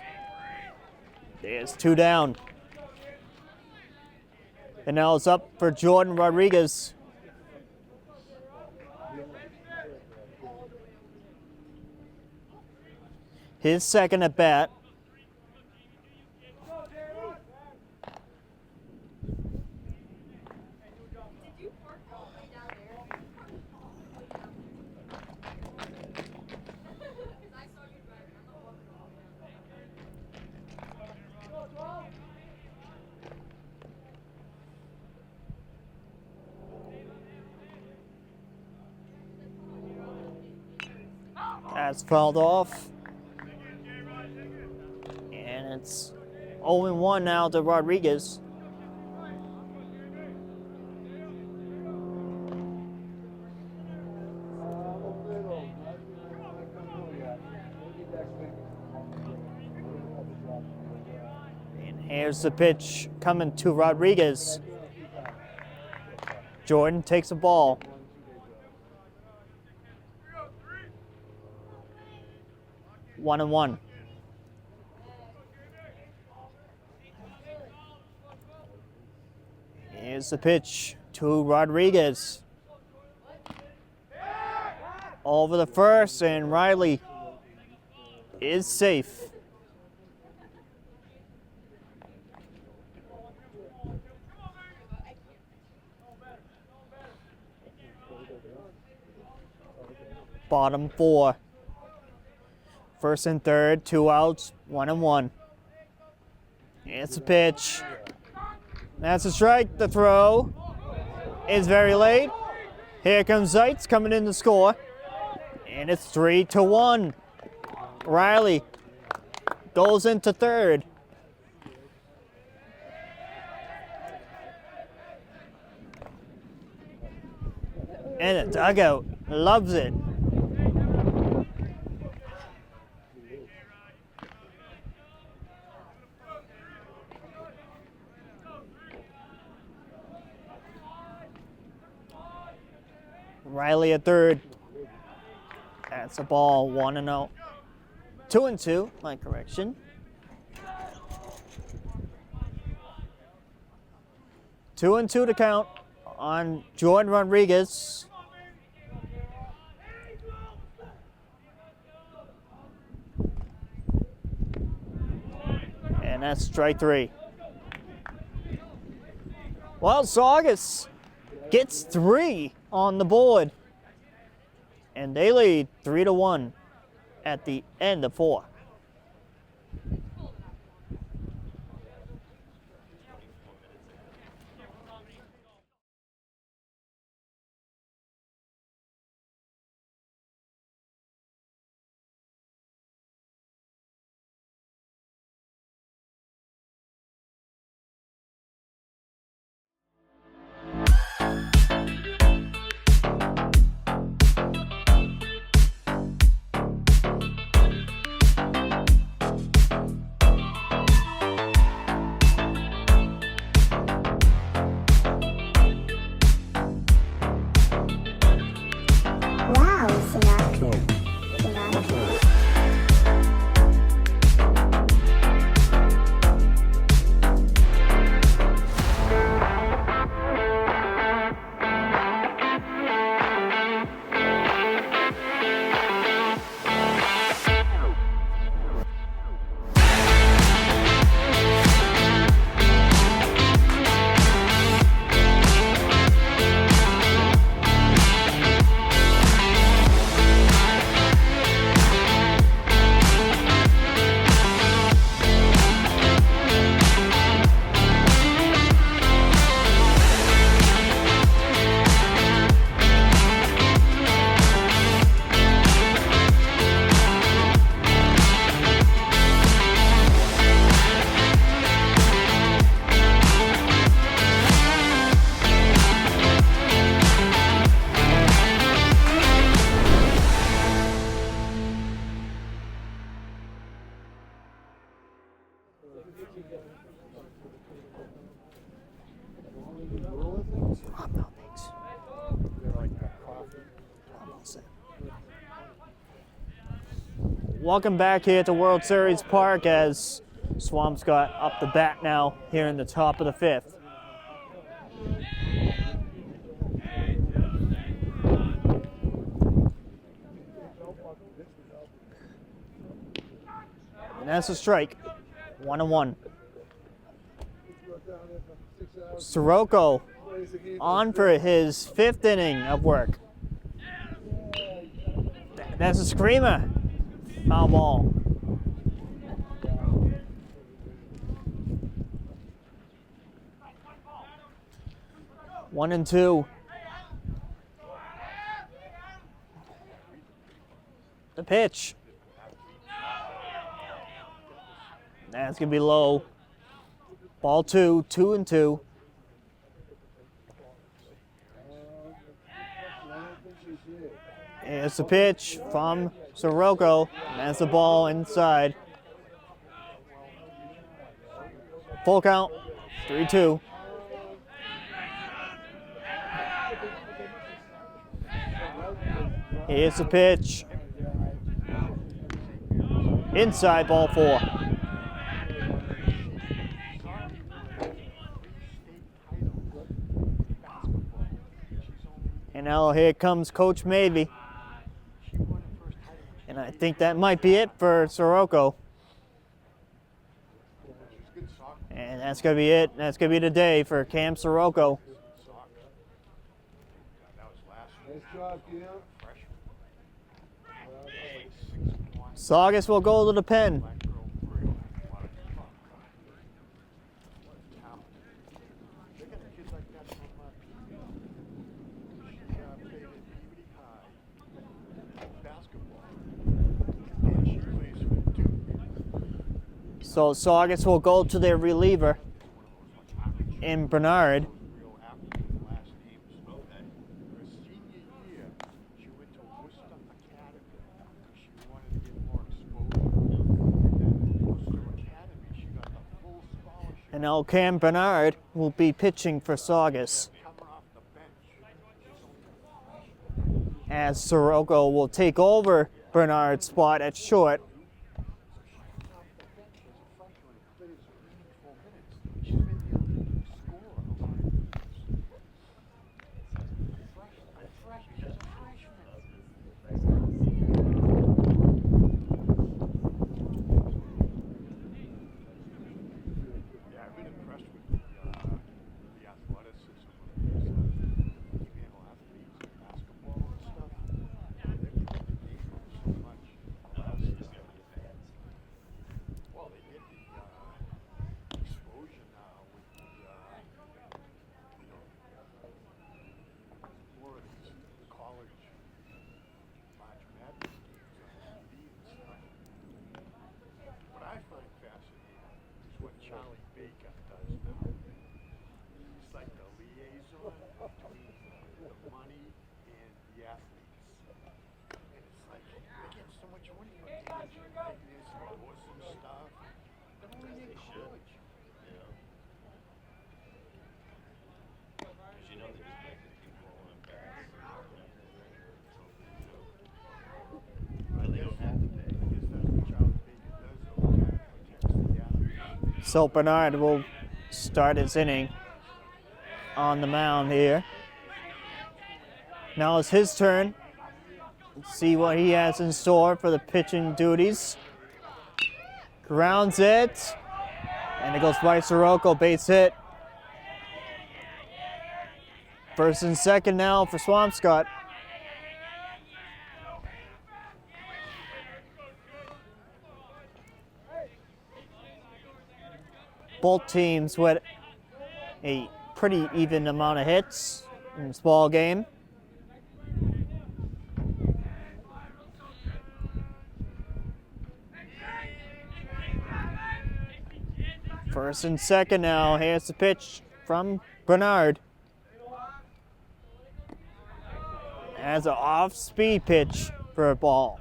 There's 2 down. And now it's up for Jordan Rodriguez. His second at bat. That's fouled off. And it's 0-1 now to Rodriguez. And here's the pitch coming to Rodriguez. Jordan takes the ball. 1-1. Here's the pitch to Rodriguez. Over the first, and Riley is safe. Bottom 4. First and third, 2 outs, 1-1. It's a pitch. That's a strike. The throw is very late. Here comes Zeitz coming in to score. And it's 3-1. Riley goes into third. And the dugout loves it. Riley at third. That's a ball, 1-0. 2-2, my correction. 2-2 to count on Jordan Rodriguez. And that's strike 3. Well, Saugus gets 3 on the board. And they lead 3-1 at the end of 4. Oh, no, thanks. Almost there. Welcome back here to World Series Park as Swampscott up the bat now here in the top of the fifth. And that's a strike. 1-1. Sirocco on for his fifth inning of work. That's a screamer. Foul ball. One and two. The pitch. That's gonna be low. Ball 2, 2-2. Here's the pitch from Sirocco. That's the ball inside. Full count, 3-2. Here's the pitch. Inside, ball 4. And now here comes Coach Mavey. And I think that might be it for Sirocco. And that's going to be it. That's going to be the day for Cam Sirocco. Nice job, Cam. Saugus will go to the pen. So Saugus will go to their reliever in Bernard. And now Cam Bernard will be pitching for Saugus, as Sirocco will take over Bernard's spot at short. So Bernard will start his inning on the mound here. Now it's his turn. Let's see what he has in store for the pitching duties. Grounds it. And it goes by Sirocco, base hit. First and second now for Swampscott. Both teams with a pretty even amount of hits in this ball game. First and second now. Here's the pitch from Bernard. As an off-speed pitch for a ball.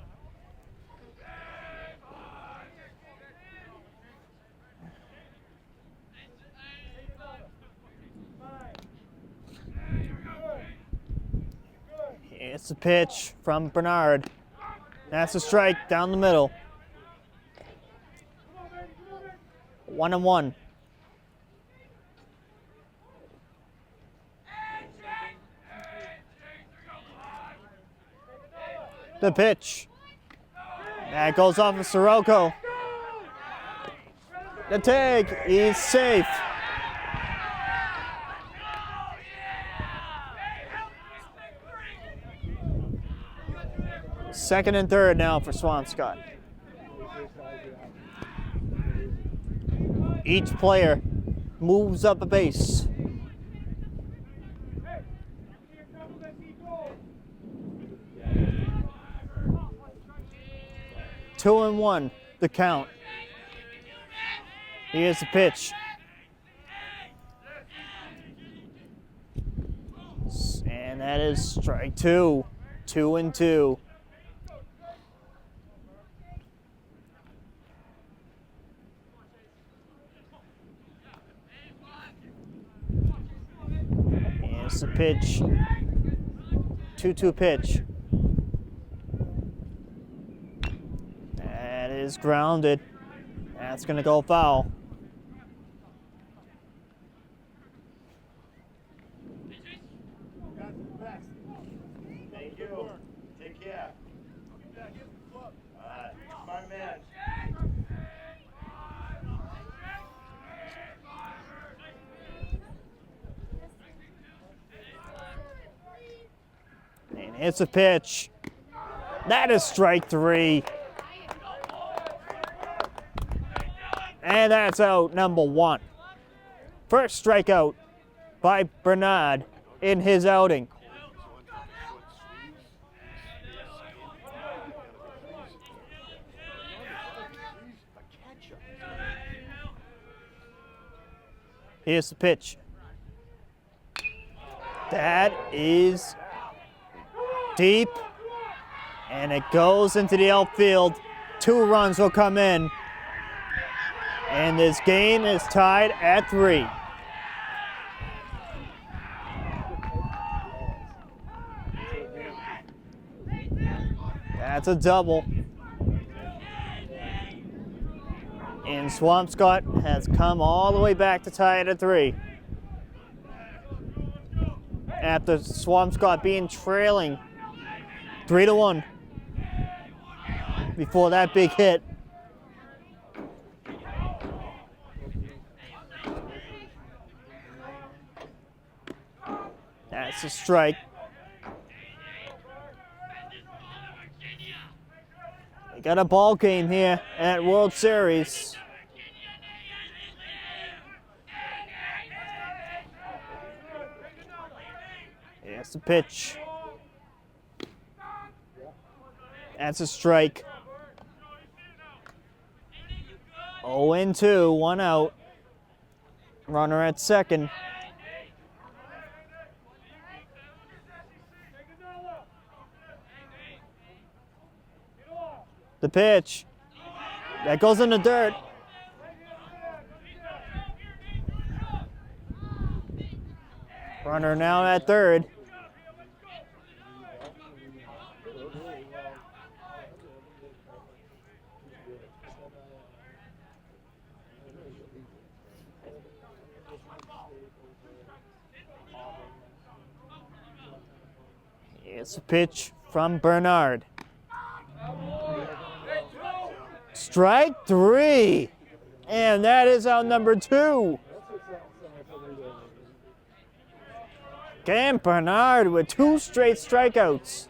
It's the pitch from Bernard. That's a strike down the middle. 1-1. The pitch. That goes off of Sirocco. The tag is safe. Second and third now for Swampscott. Each player moves up a base. Two and one, the count. Here's the pitch. And that is strike two. 2-2. Here's the pitch. 2-2 pitch. That is grounded. That's going to go foul. Thank you. Take care. My man. And it's a pitch. That is strike three. And that's out number one. First strikeout by Bernard in his outing. Here's the pitch. That is deep, and it goes into the outfield. 2 runs will come in, and this game is tied at 3. That's a double. And Swampscott has come all the way back to tie it at 3. After Swampscott being trailing 3-1 before that big hit. That's a strike. We got a ball game here at World Series. Here's the pitch. That's a strike. 0-2, 1 out. Runner at second. The pitch. That goes in the dirt. Runner now at third. It's a pitch from Bernard. Strike 3. And that is out number 2. Cam Bernard with 2 straight strikeouts.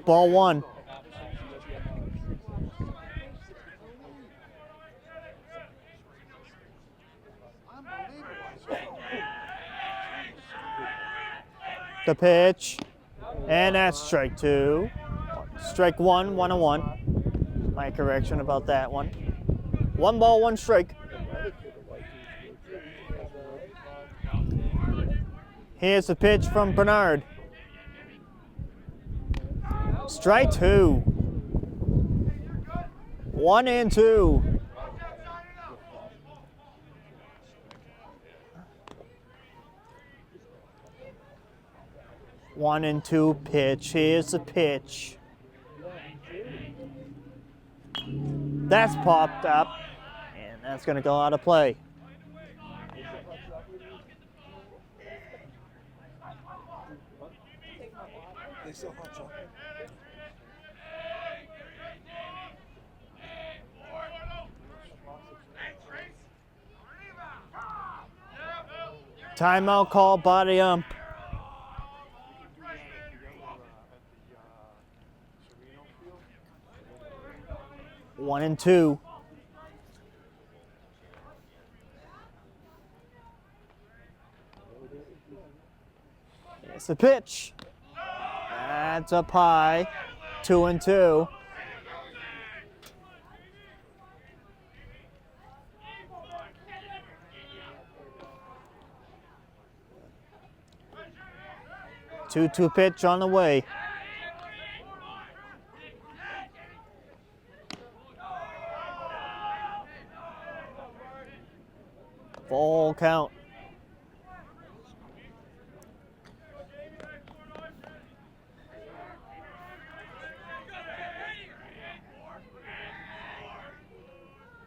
Ball 1. The pitch, and that's strike 2. Strike 1, 1-1. My correction about that one. 1 ball, 1 strike. Here's the pitch from Bernard. Strike 2. 1-2. 1-2 pitch. Here's the pitch. That's popped up, and that's going to go out of play. They sell hot chocolate. Timeout call by the ump. One and two. It's the pitch. That's up high. 2-2. Two pitch on the way. Full count.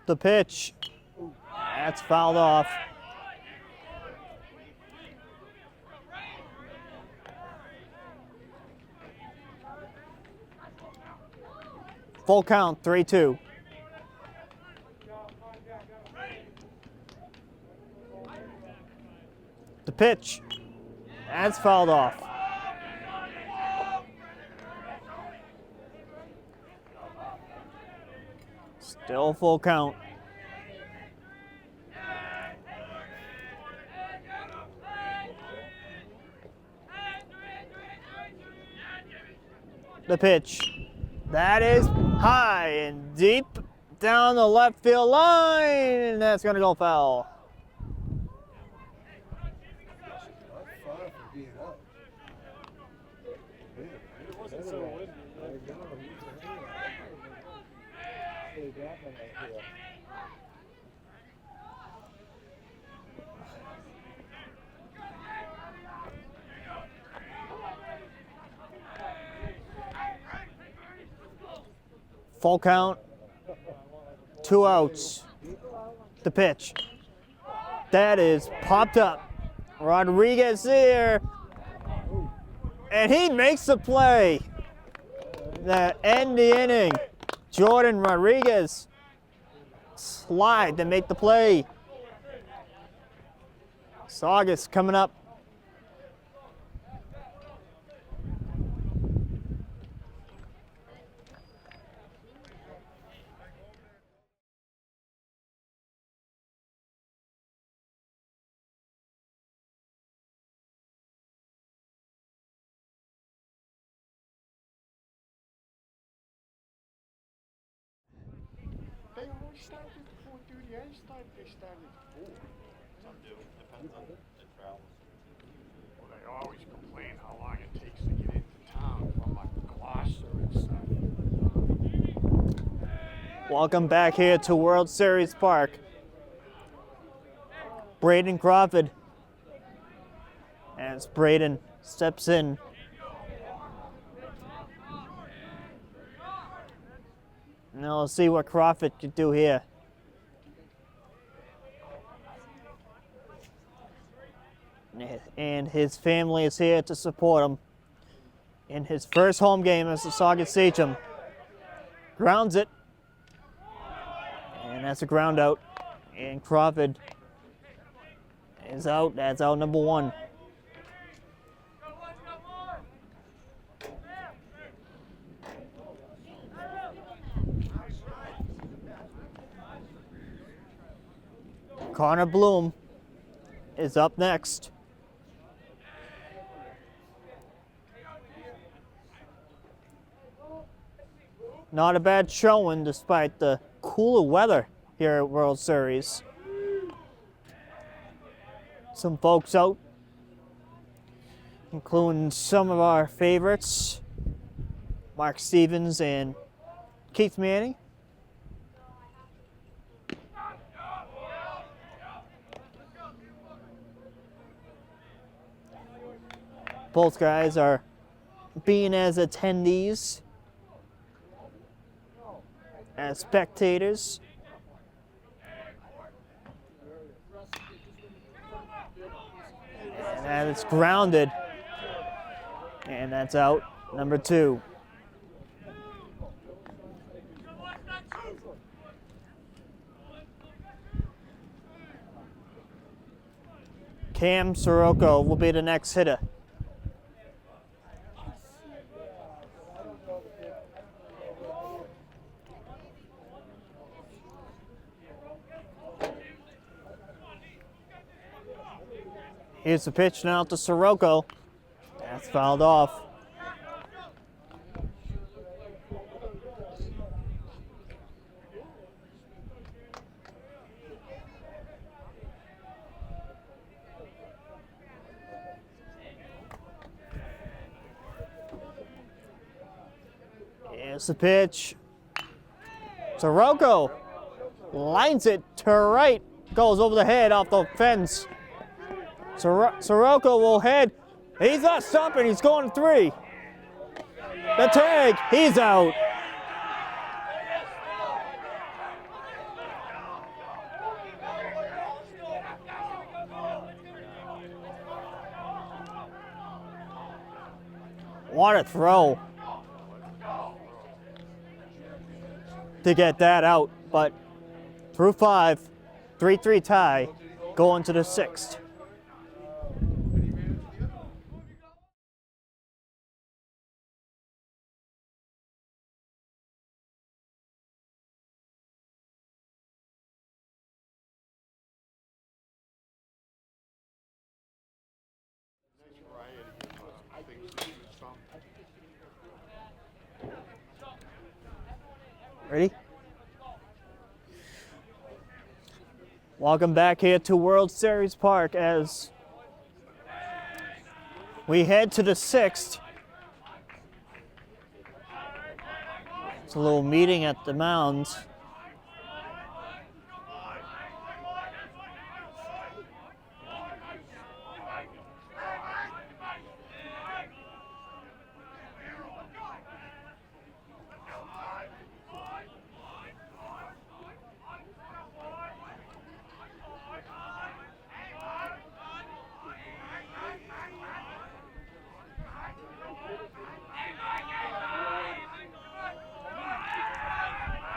The pitch. That's fouled off. Full count, 3-2. The pitch. That's fouled off. Still full count. The pitch. That is high and deep down the left field line, and that's going to go foul. Full count, 2 outs. The pitch. That is popped up. Rodriguez here. And he makes the play that end the inning. Jordan Rodriguez slide to make the play. Saugus coming up. They always started at 4:30. I started. They started at 4. Some do, depends on the travel. Well, they always complain how long it takes to get into town from like Gloucester and stuff. Welcome back here to World Series Park. Braden Crawford. As Braden steps in. Now let's see what Crawford could do here. And his family is here to support him in his first home game as the Saugus Sachem. Grounds it. And that's a ground out. And Crawford is out. That's out number 1. Connor Bloom is up next. Not a bad showing despite the cooler weather here at World Series. Some folks out, including some of our favorites, Mark Stevens and Keith Manning. Both guys are being as attendees, as spectators. And that is grounded. And that's out, number 2. Cam Sirocco will be the next hitter. Here's the pitch now to Sirocco. That's fouled off. Here's the pitch. Sirocco lines it to right. Goes over the head off the fence. Sirocco will head. He's not stopping. He's going 3. The tag. He's out. What a throw to get that out. But through 5, 3-3 tie, going to the 6th. Ready? Welcome back here to World Series Park as we head to the 6th. It's a little meeting at the mound.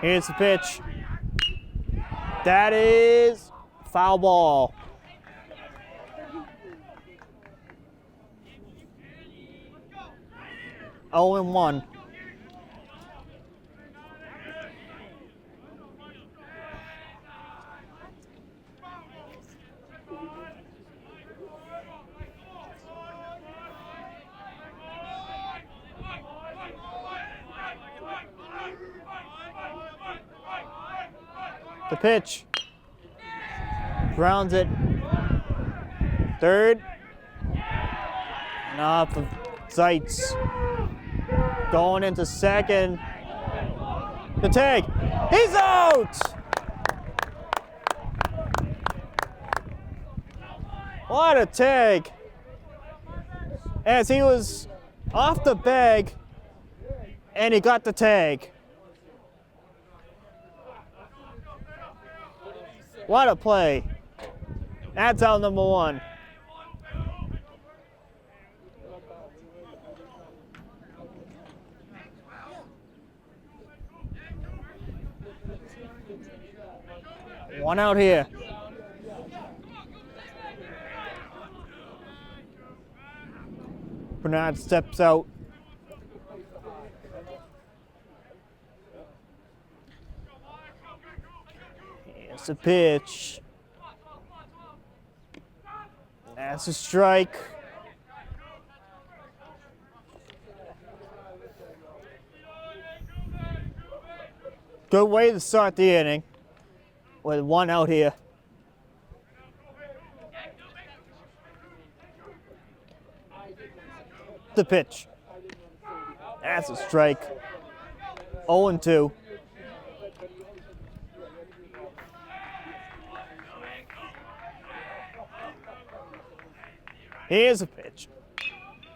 Here's the pitch. That is foul ball. Oh and 1. The pitch. Grounds it. 3rd. And off of Zeitz. Going into 2nd. The tag. He's out! What a tag. As he was off the bag and he got the tag. What a play. That's out number 1. One out here. Bernard steps out. Here's the pitch. That's a strike. Good way to start the inning with 1 out here. The pitch. That's a strike. 0-2. Here's a pitch.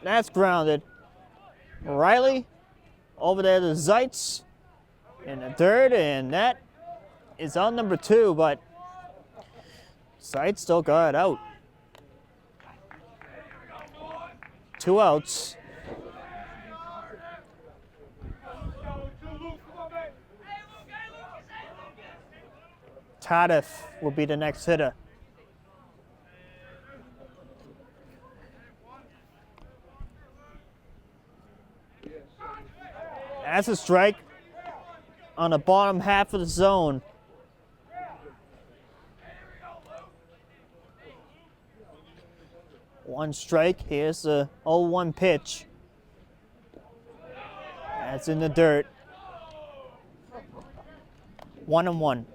That's grounded. Riley over there to Zeitz in the third, and that is out number 2, but Zeitz still got it out. 2 outs. Tadef will be the next hitter. That's a strike on the bottom half of the zone. One strike. Here's the 0-1 pitch. That's in the dirt. 1-1.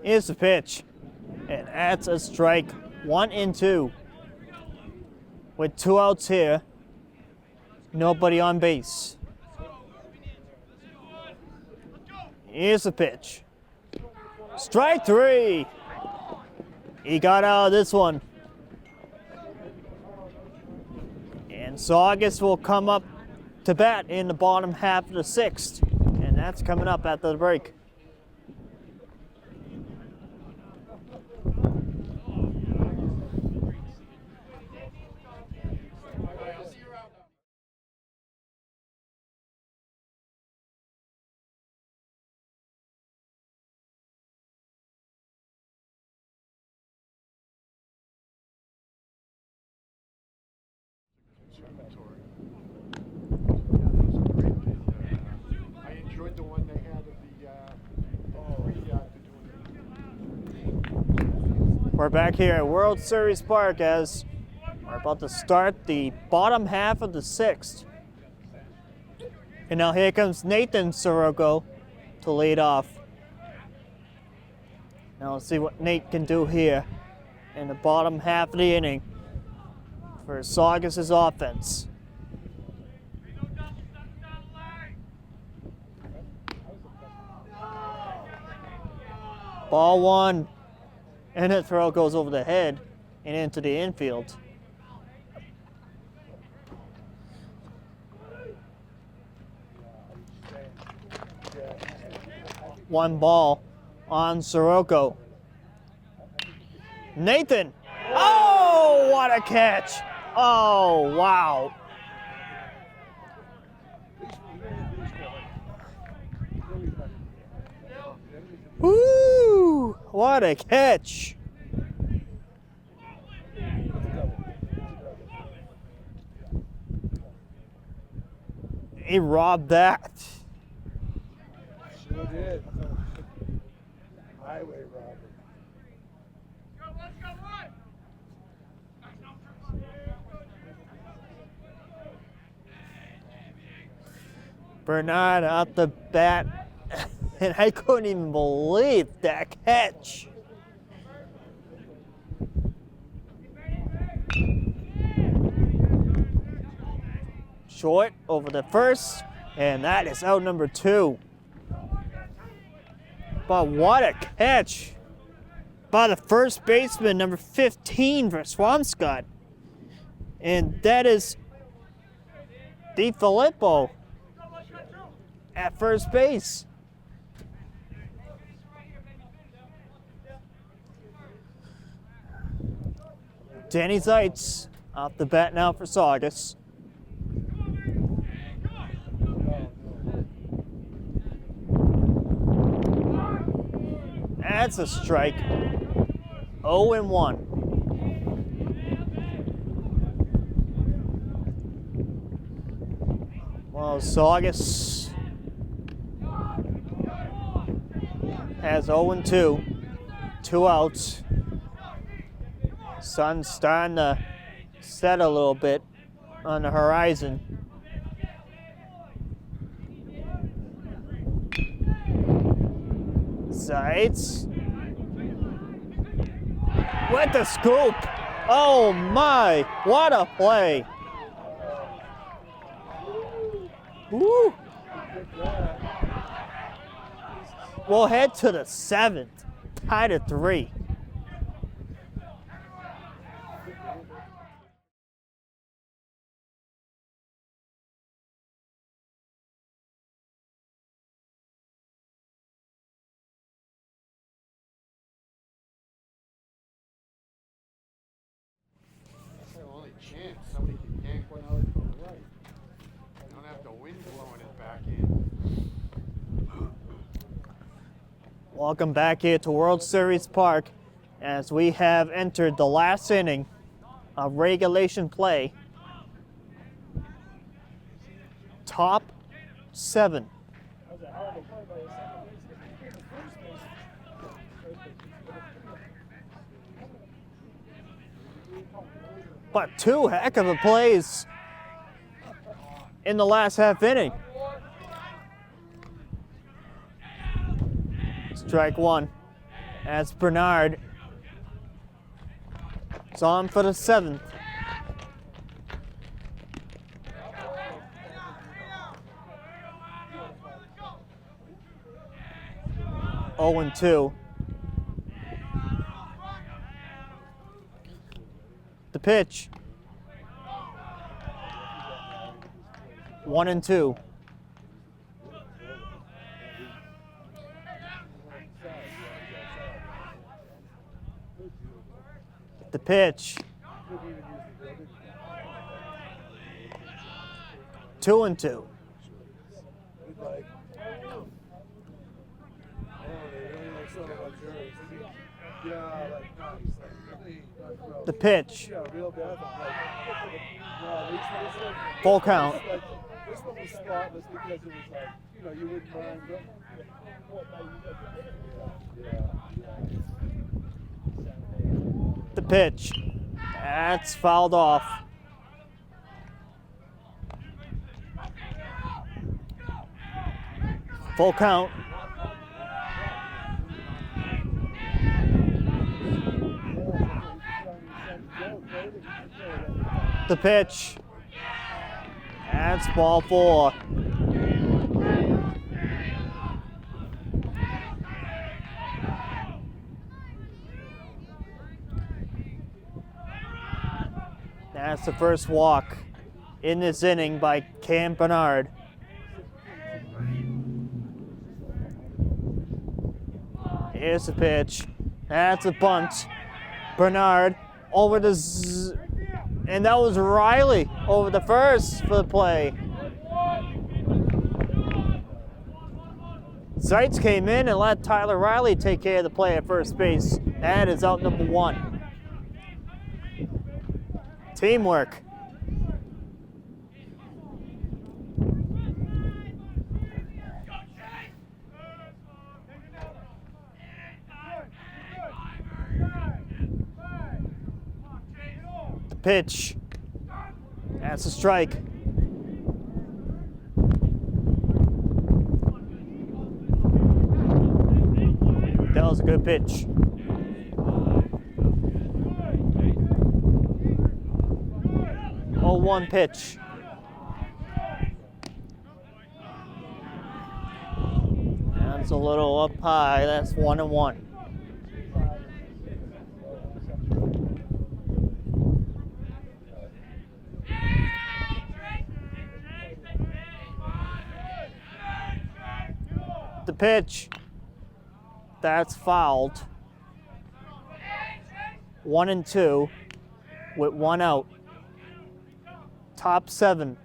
Here's the pitch. And that's a strike. 1-2. With 2 outs here. Nobody on base. Here's the pitch. Strike 3. He got out of this one. And Saugus will come up to bat in the bottom half of the 6th. And that's coming up after the break. Conservatory. I enjoyed the one they had at the We're back here at World Series Park as we're about to start the bottom half of the 6th. And now here comes Nathan Sirocco to lead off. Now let's see what Nate can do here in the bottom half of the inning for Saugus' offense. Ball 1, and the throw goes over the head and into the infield. One ball on Sirocco. Nathan. Oh, what a catch. Oh, wow. Woo, what a catch. He robbed that. Sure did. Highway robbery. Bernard out the bat, and I couldn't even believe that catch. Short over the first, and that is out number 2. But what a catch by the first baseman, number 15 for Swampscott. And that is DiFilippo at first base. Danny Zeitz off the bat now for Saugus. That's a strike. 0-1. Well, Saugus has 0-2. 2 outs. Sun's starting to set a little bit on the horizon. Zeitz with the scoop. Oh my, what a play. Woo. we'll head to the 7th. Tied at 3. That's the only chance somebody can yank one out to the right. You don't have the wind blowing it back in. Welcome back here to World Series Park as we have entered the last inning of regulation play. Top 7. But 2 heck of a plays in the last half inning. Strike 1. That's Bernard. It's on for the 7th. Oh and 2. The pitch. 1 and 2. The pitch. 2 and 2. The pitch. Full count. This one was spotless because it was like, you know, you wouldn't mind. The pitch. That's fouled off. Full count. The pitch. That's ball 4. That's the first walk in this inning by Cam Bernard. Here's the pitch. That's a bunt. Bernard over the and that was Riley over the first for the play. Zeitz came in and let Tyler Riley take care of the play at first base. That is out number 1. Teamwork. The pitch. That's a strike. That was a good pitch. Oh, 1 pitch. That's a little up high. That's 1 and 1. The pitch. That's fouled. 1 and 2 with 1 out. Top 7.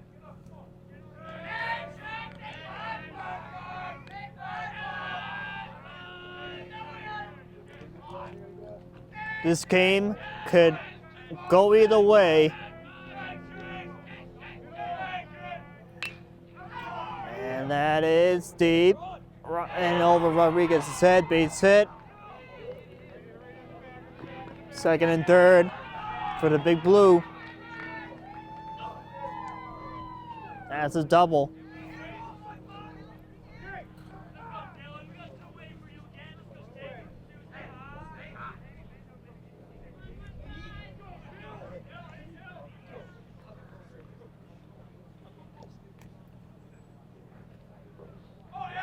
This game could go either way. And that is deep. And over Rodriguez's head, base hit. Second and third for the Big Blue. That's a double.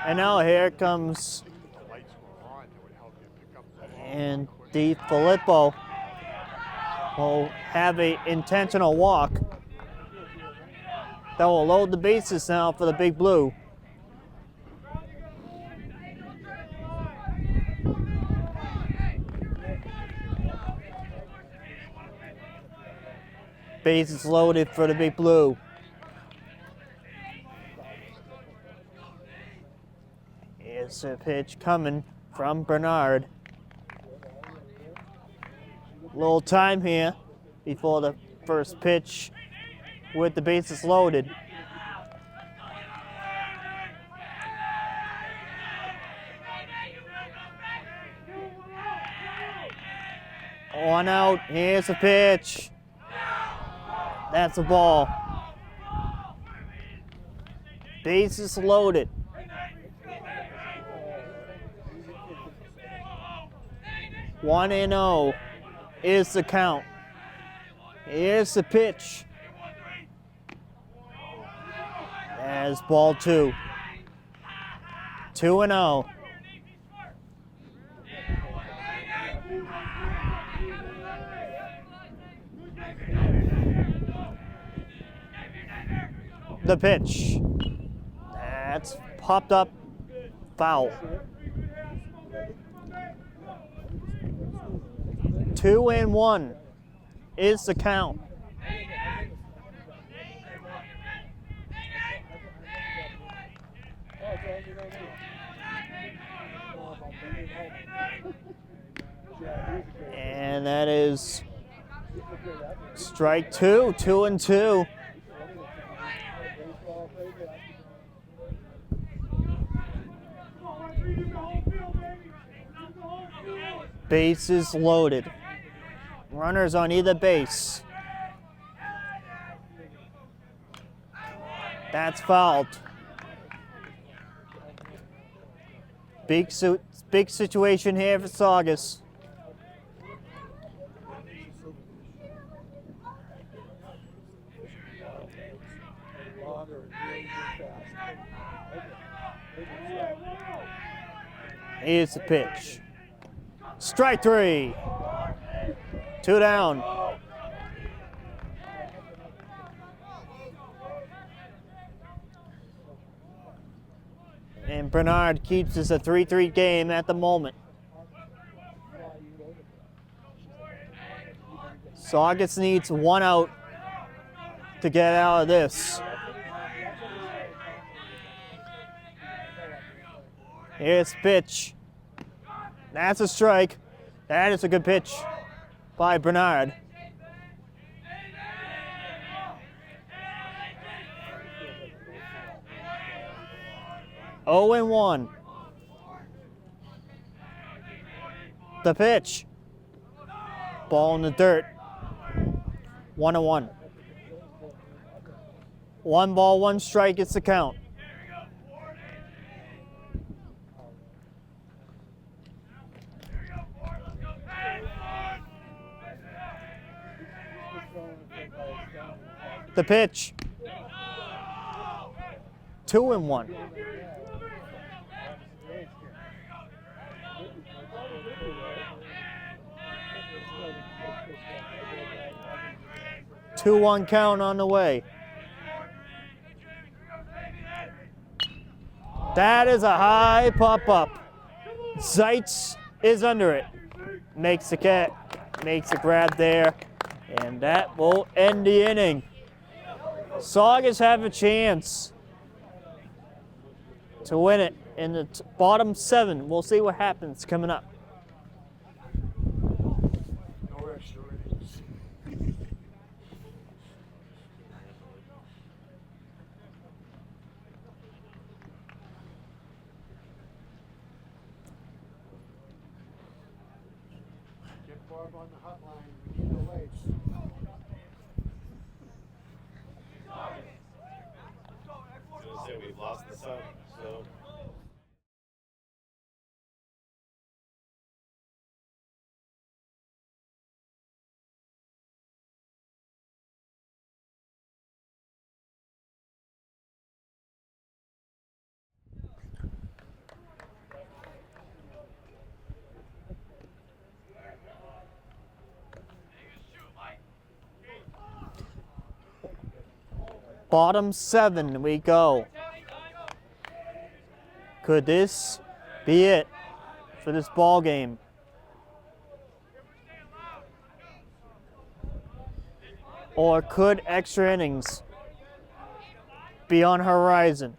And now here comes And Di Filippo will have a intentional walk that will load the bases now for the Big Blue. Bases loaded for the Big Blue. Here's a pitch coming from Bernard. Little time here before the first pitch with the bases loaded. One out, here's a pitch. That's a ball. Bases loaded. One and 0 is the count. Here's the pitch. There's ball 2. 2 and 0. The pitch. That's popped up. Foul. 2 and 1 is the count. And that is strike 2, 2 and 2. Bases loaded. Runners on either base. That's fouled. Big situation here for Saugus. Here's the pitch. Strike 3. 2 down. And Bernard keeps this a 3-3 game at the moment. Saugus needs 1 out to get out of this. Here's pitch. That's a strike. That is a good pitch by Bernard. Oh and 1. The pitch. Ball in the dirt. 1 and 1. 1 ball, 1 strike. It's the count. The pitch. 2 and 1. Two 1 count on the way. That is a high pop up. Zeitz is under it. Makes the grab there, and that will end the inning. Saugus have a chance to win it in the bottom 7. We'll see what happens coming up. No extra innings. Get Barb on the hotline. We need the lights. Say we've lost the sun, so. Bottom 7 we go. Could this be it for this ball game? Or could extra innings be on horizon?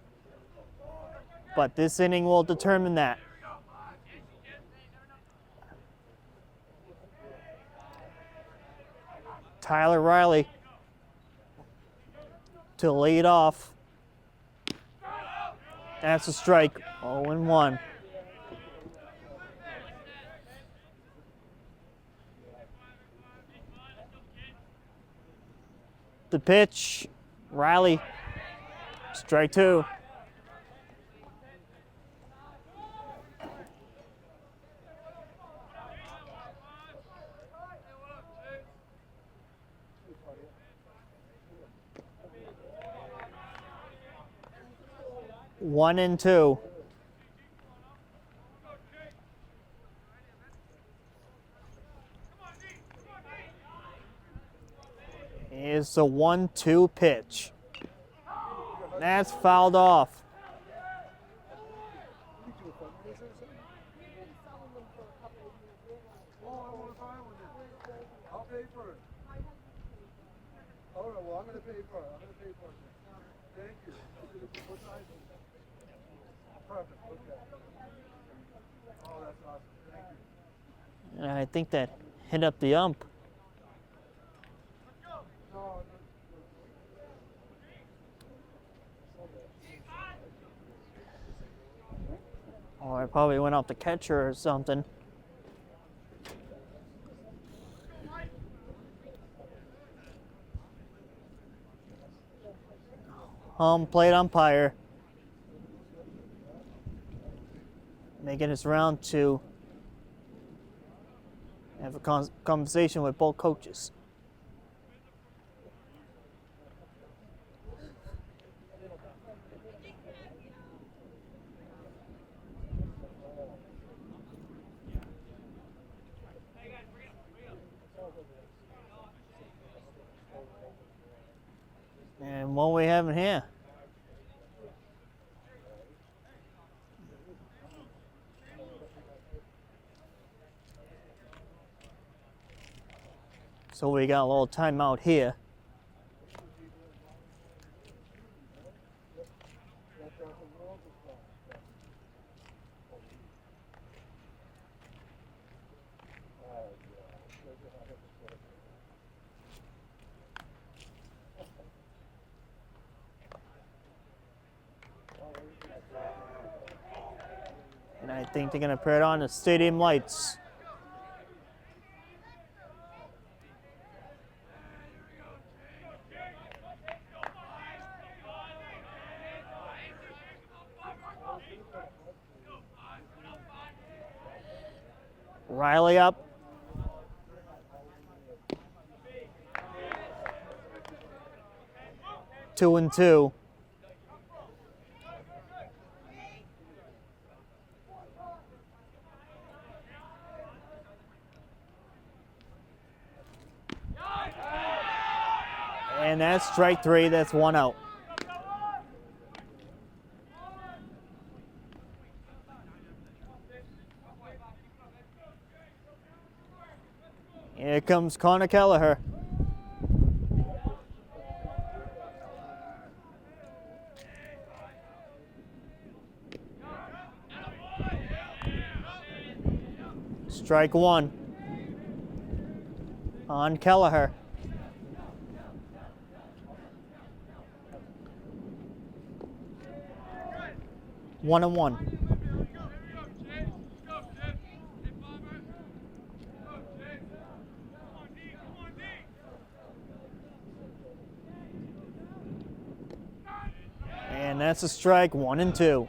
But this inning will determine that. Tyler Riley to lead off. That's a strike. 0-1. The pitch. Riley. Strike 2. One and 2. Here's the 1-2 pitch. That's fouled off. I'll pay for it. All right, well, I'm going to pay for it. Thank you. What size is it? Perfect, okay. Oh, that's awesome. Thank you. And I think that hit up the ump. Or it probably went off the catcher or something. Home plate umpire making his round to have a conversation with both coaches. And what we have in here? So we got a little timeout here. And I think they're gonna put it on the stadium lights. Riley up. Two and 2. And that's strike 3. That's 1 out. Here comes Connor Kelleher. Strike 1 on Kelleher. 1-1. And that's a strike, 1 and 2.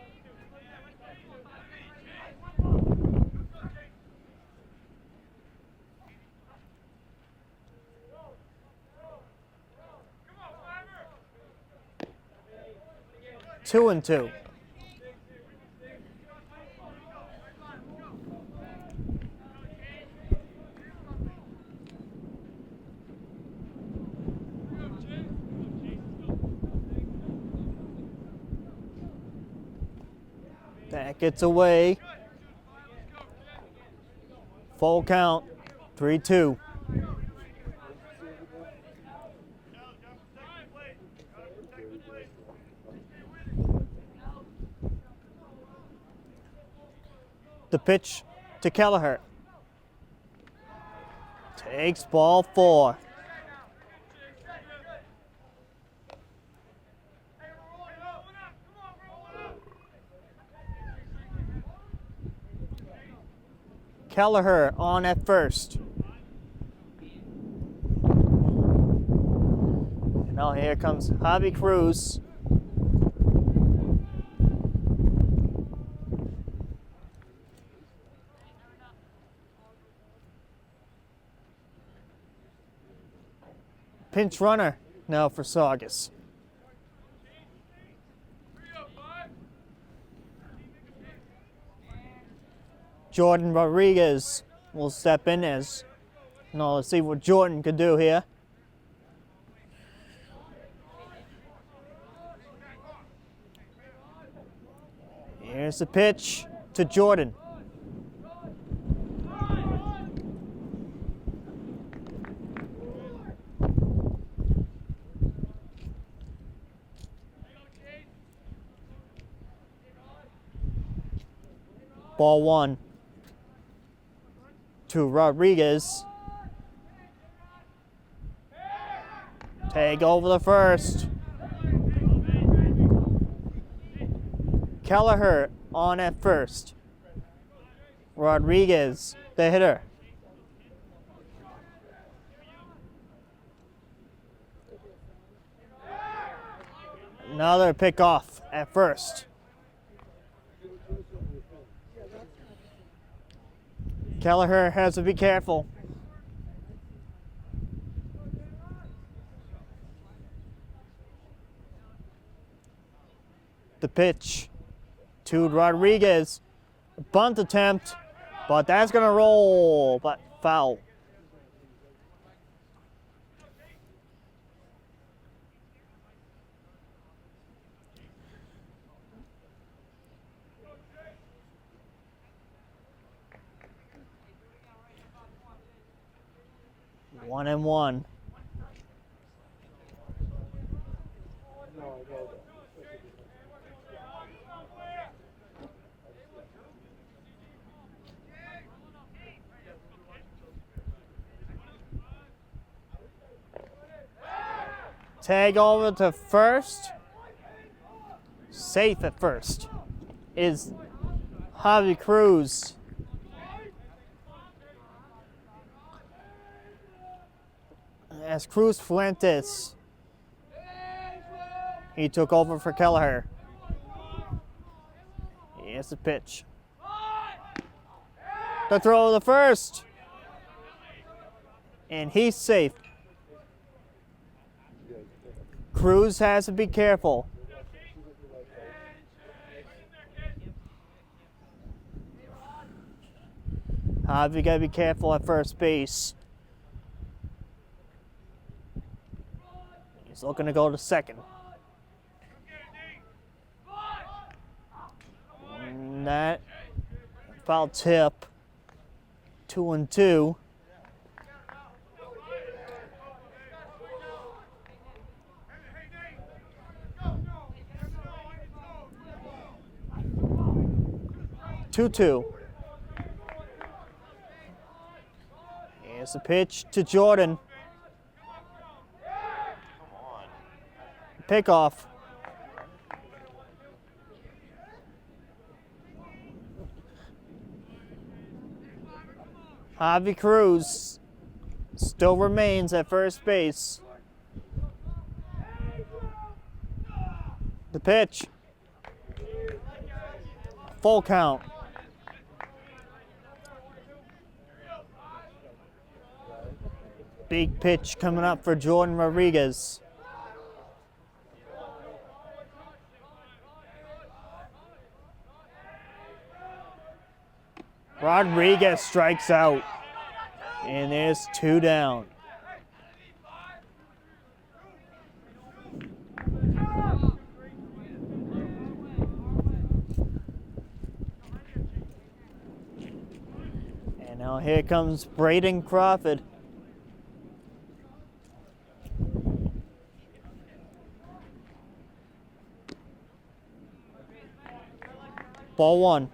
Two and 2. That gets away. Full count. 3-2. The pitch to Kelleher. Takes ball 4. Kelleher on at first. Now here comes Javi Cruz. Pinch runner now for Saugus. Jordan Rodriguez will step in as, now let's see what Jordan could do here. Here's the pitch to Jordan. Ball 1 to Rodriguez. Take over the first. Kelleher on at first. Rodriguez, the hitter. Another pickoff at first. Kelleher has to be careful. The pitch to Rodriguez. Bunt attempt, but that's gonna roll, but foul. One and one. Tag over to first. Safe at first is Javi Cruz. As Cruz Fuentes, he took over for Kelleher. Here's the pitch. The throw of the first. And he's safe. Cruz has to be careful. Javi got to be careful at first base. He's looking to go to second. And that foul tip. 2-2. Here's the pitch to Jordan. Pickoff. Javi Cruz still remains at first base. The pitch. Full count. Big pitch coming up for Jordan Rodriguez. Rodriguez strikes out. And there's 2 down. Now here comes Braden Crawford. Ball one.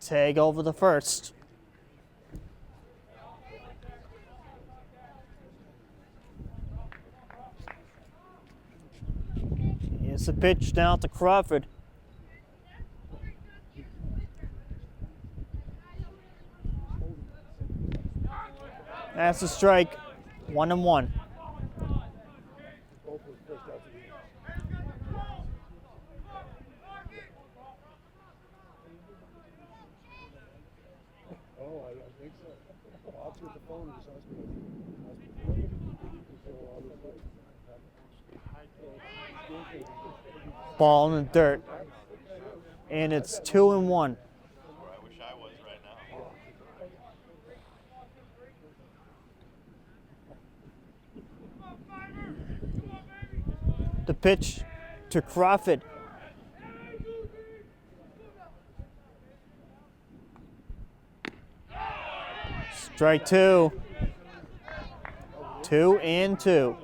Tag over the first. Here's the pitch down to Crawford. That's a strike. 1-1. Oh, I think so. I'll check the phone and just ask me. Ball in the dirt. And it's 2-1. Where I wish I was right now. The pitch to Crawford. Strike two. 2-2.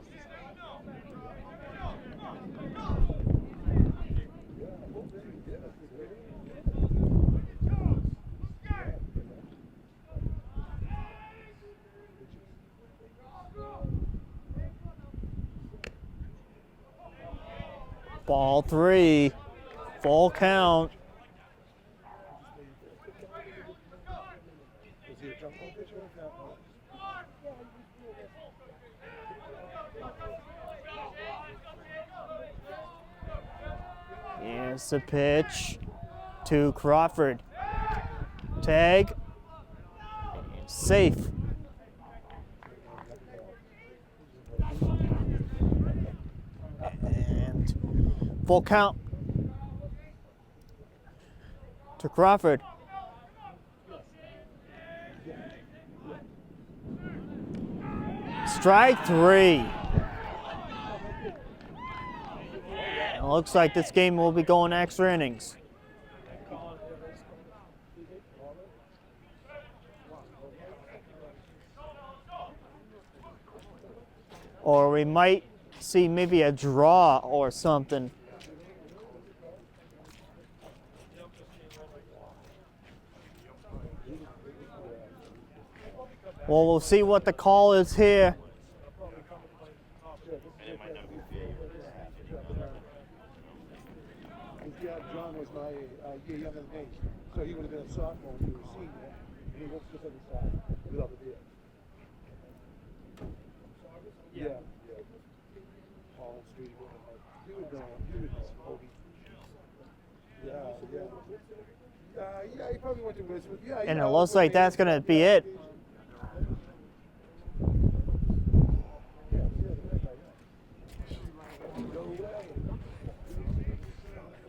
Ball three. Full count. Is he a jump ball pitcher or a fat ball? Here's the pitch to Crawford. Tag. Safe. And full count to Crawford. Strike three. It looks like this game will be going extra innings. Or we might see maybe a draw or something. Well, we'll see what the call is here. Yeah, John was my year younger than me, so he would have been a sophomore when he was a senior, and he worked just on the side without the beer. Yeah. Paul Street, he would smoke. Yeah, he probably went to Westwood. Yeah, And it looks like that's going to be it.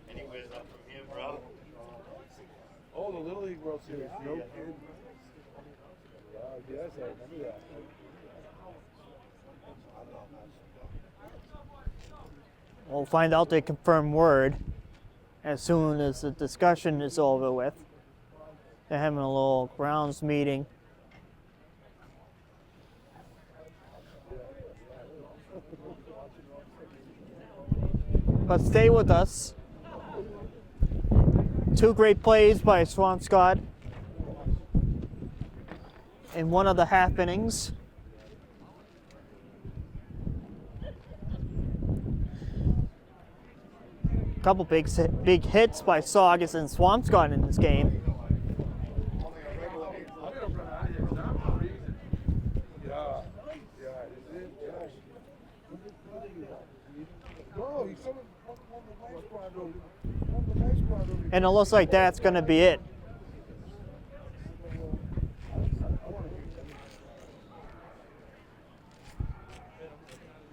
Anywhere's up from here, bro. Oh, the Little League World Series. No kidding. Yes, I remember that. We'll find out the confirmed word as soon as the discussion is over with. They're having a little grounds meeting. But stay with us. Two great plays by Swampscott in one of the half innings. A couple big hits by Saugus and Swampscott in this game. And it looks like that's going to be it.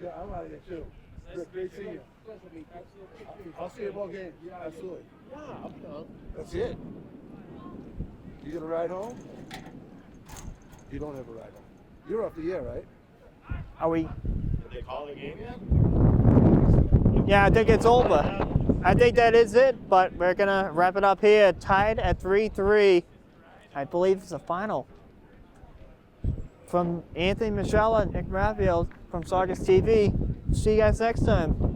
Yeah, I'm out of here too. Great seeing you. I'll see you all game. Absolutely. That's it. You gonna ride home? You don't have a ride home. You're off the air, right? Are we? Did they call the game yet? Yeah, I think it's over. I think that is it, but we're gonna wrap it up here, tied at 3-3. I believe it's the final. From Anthony Moschella and Nick Graffeo from Saugus TV. See you guys next time.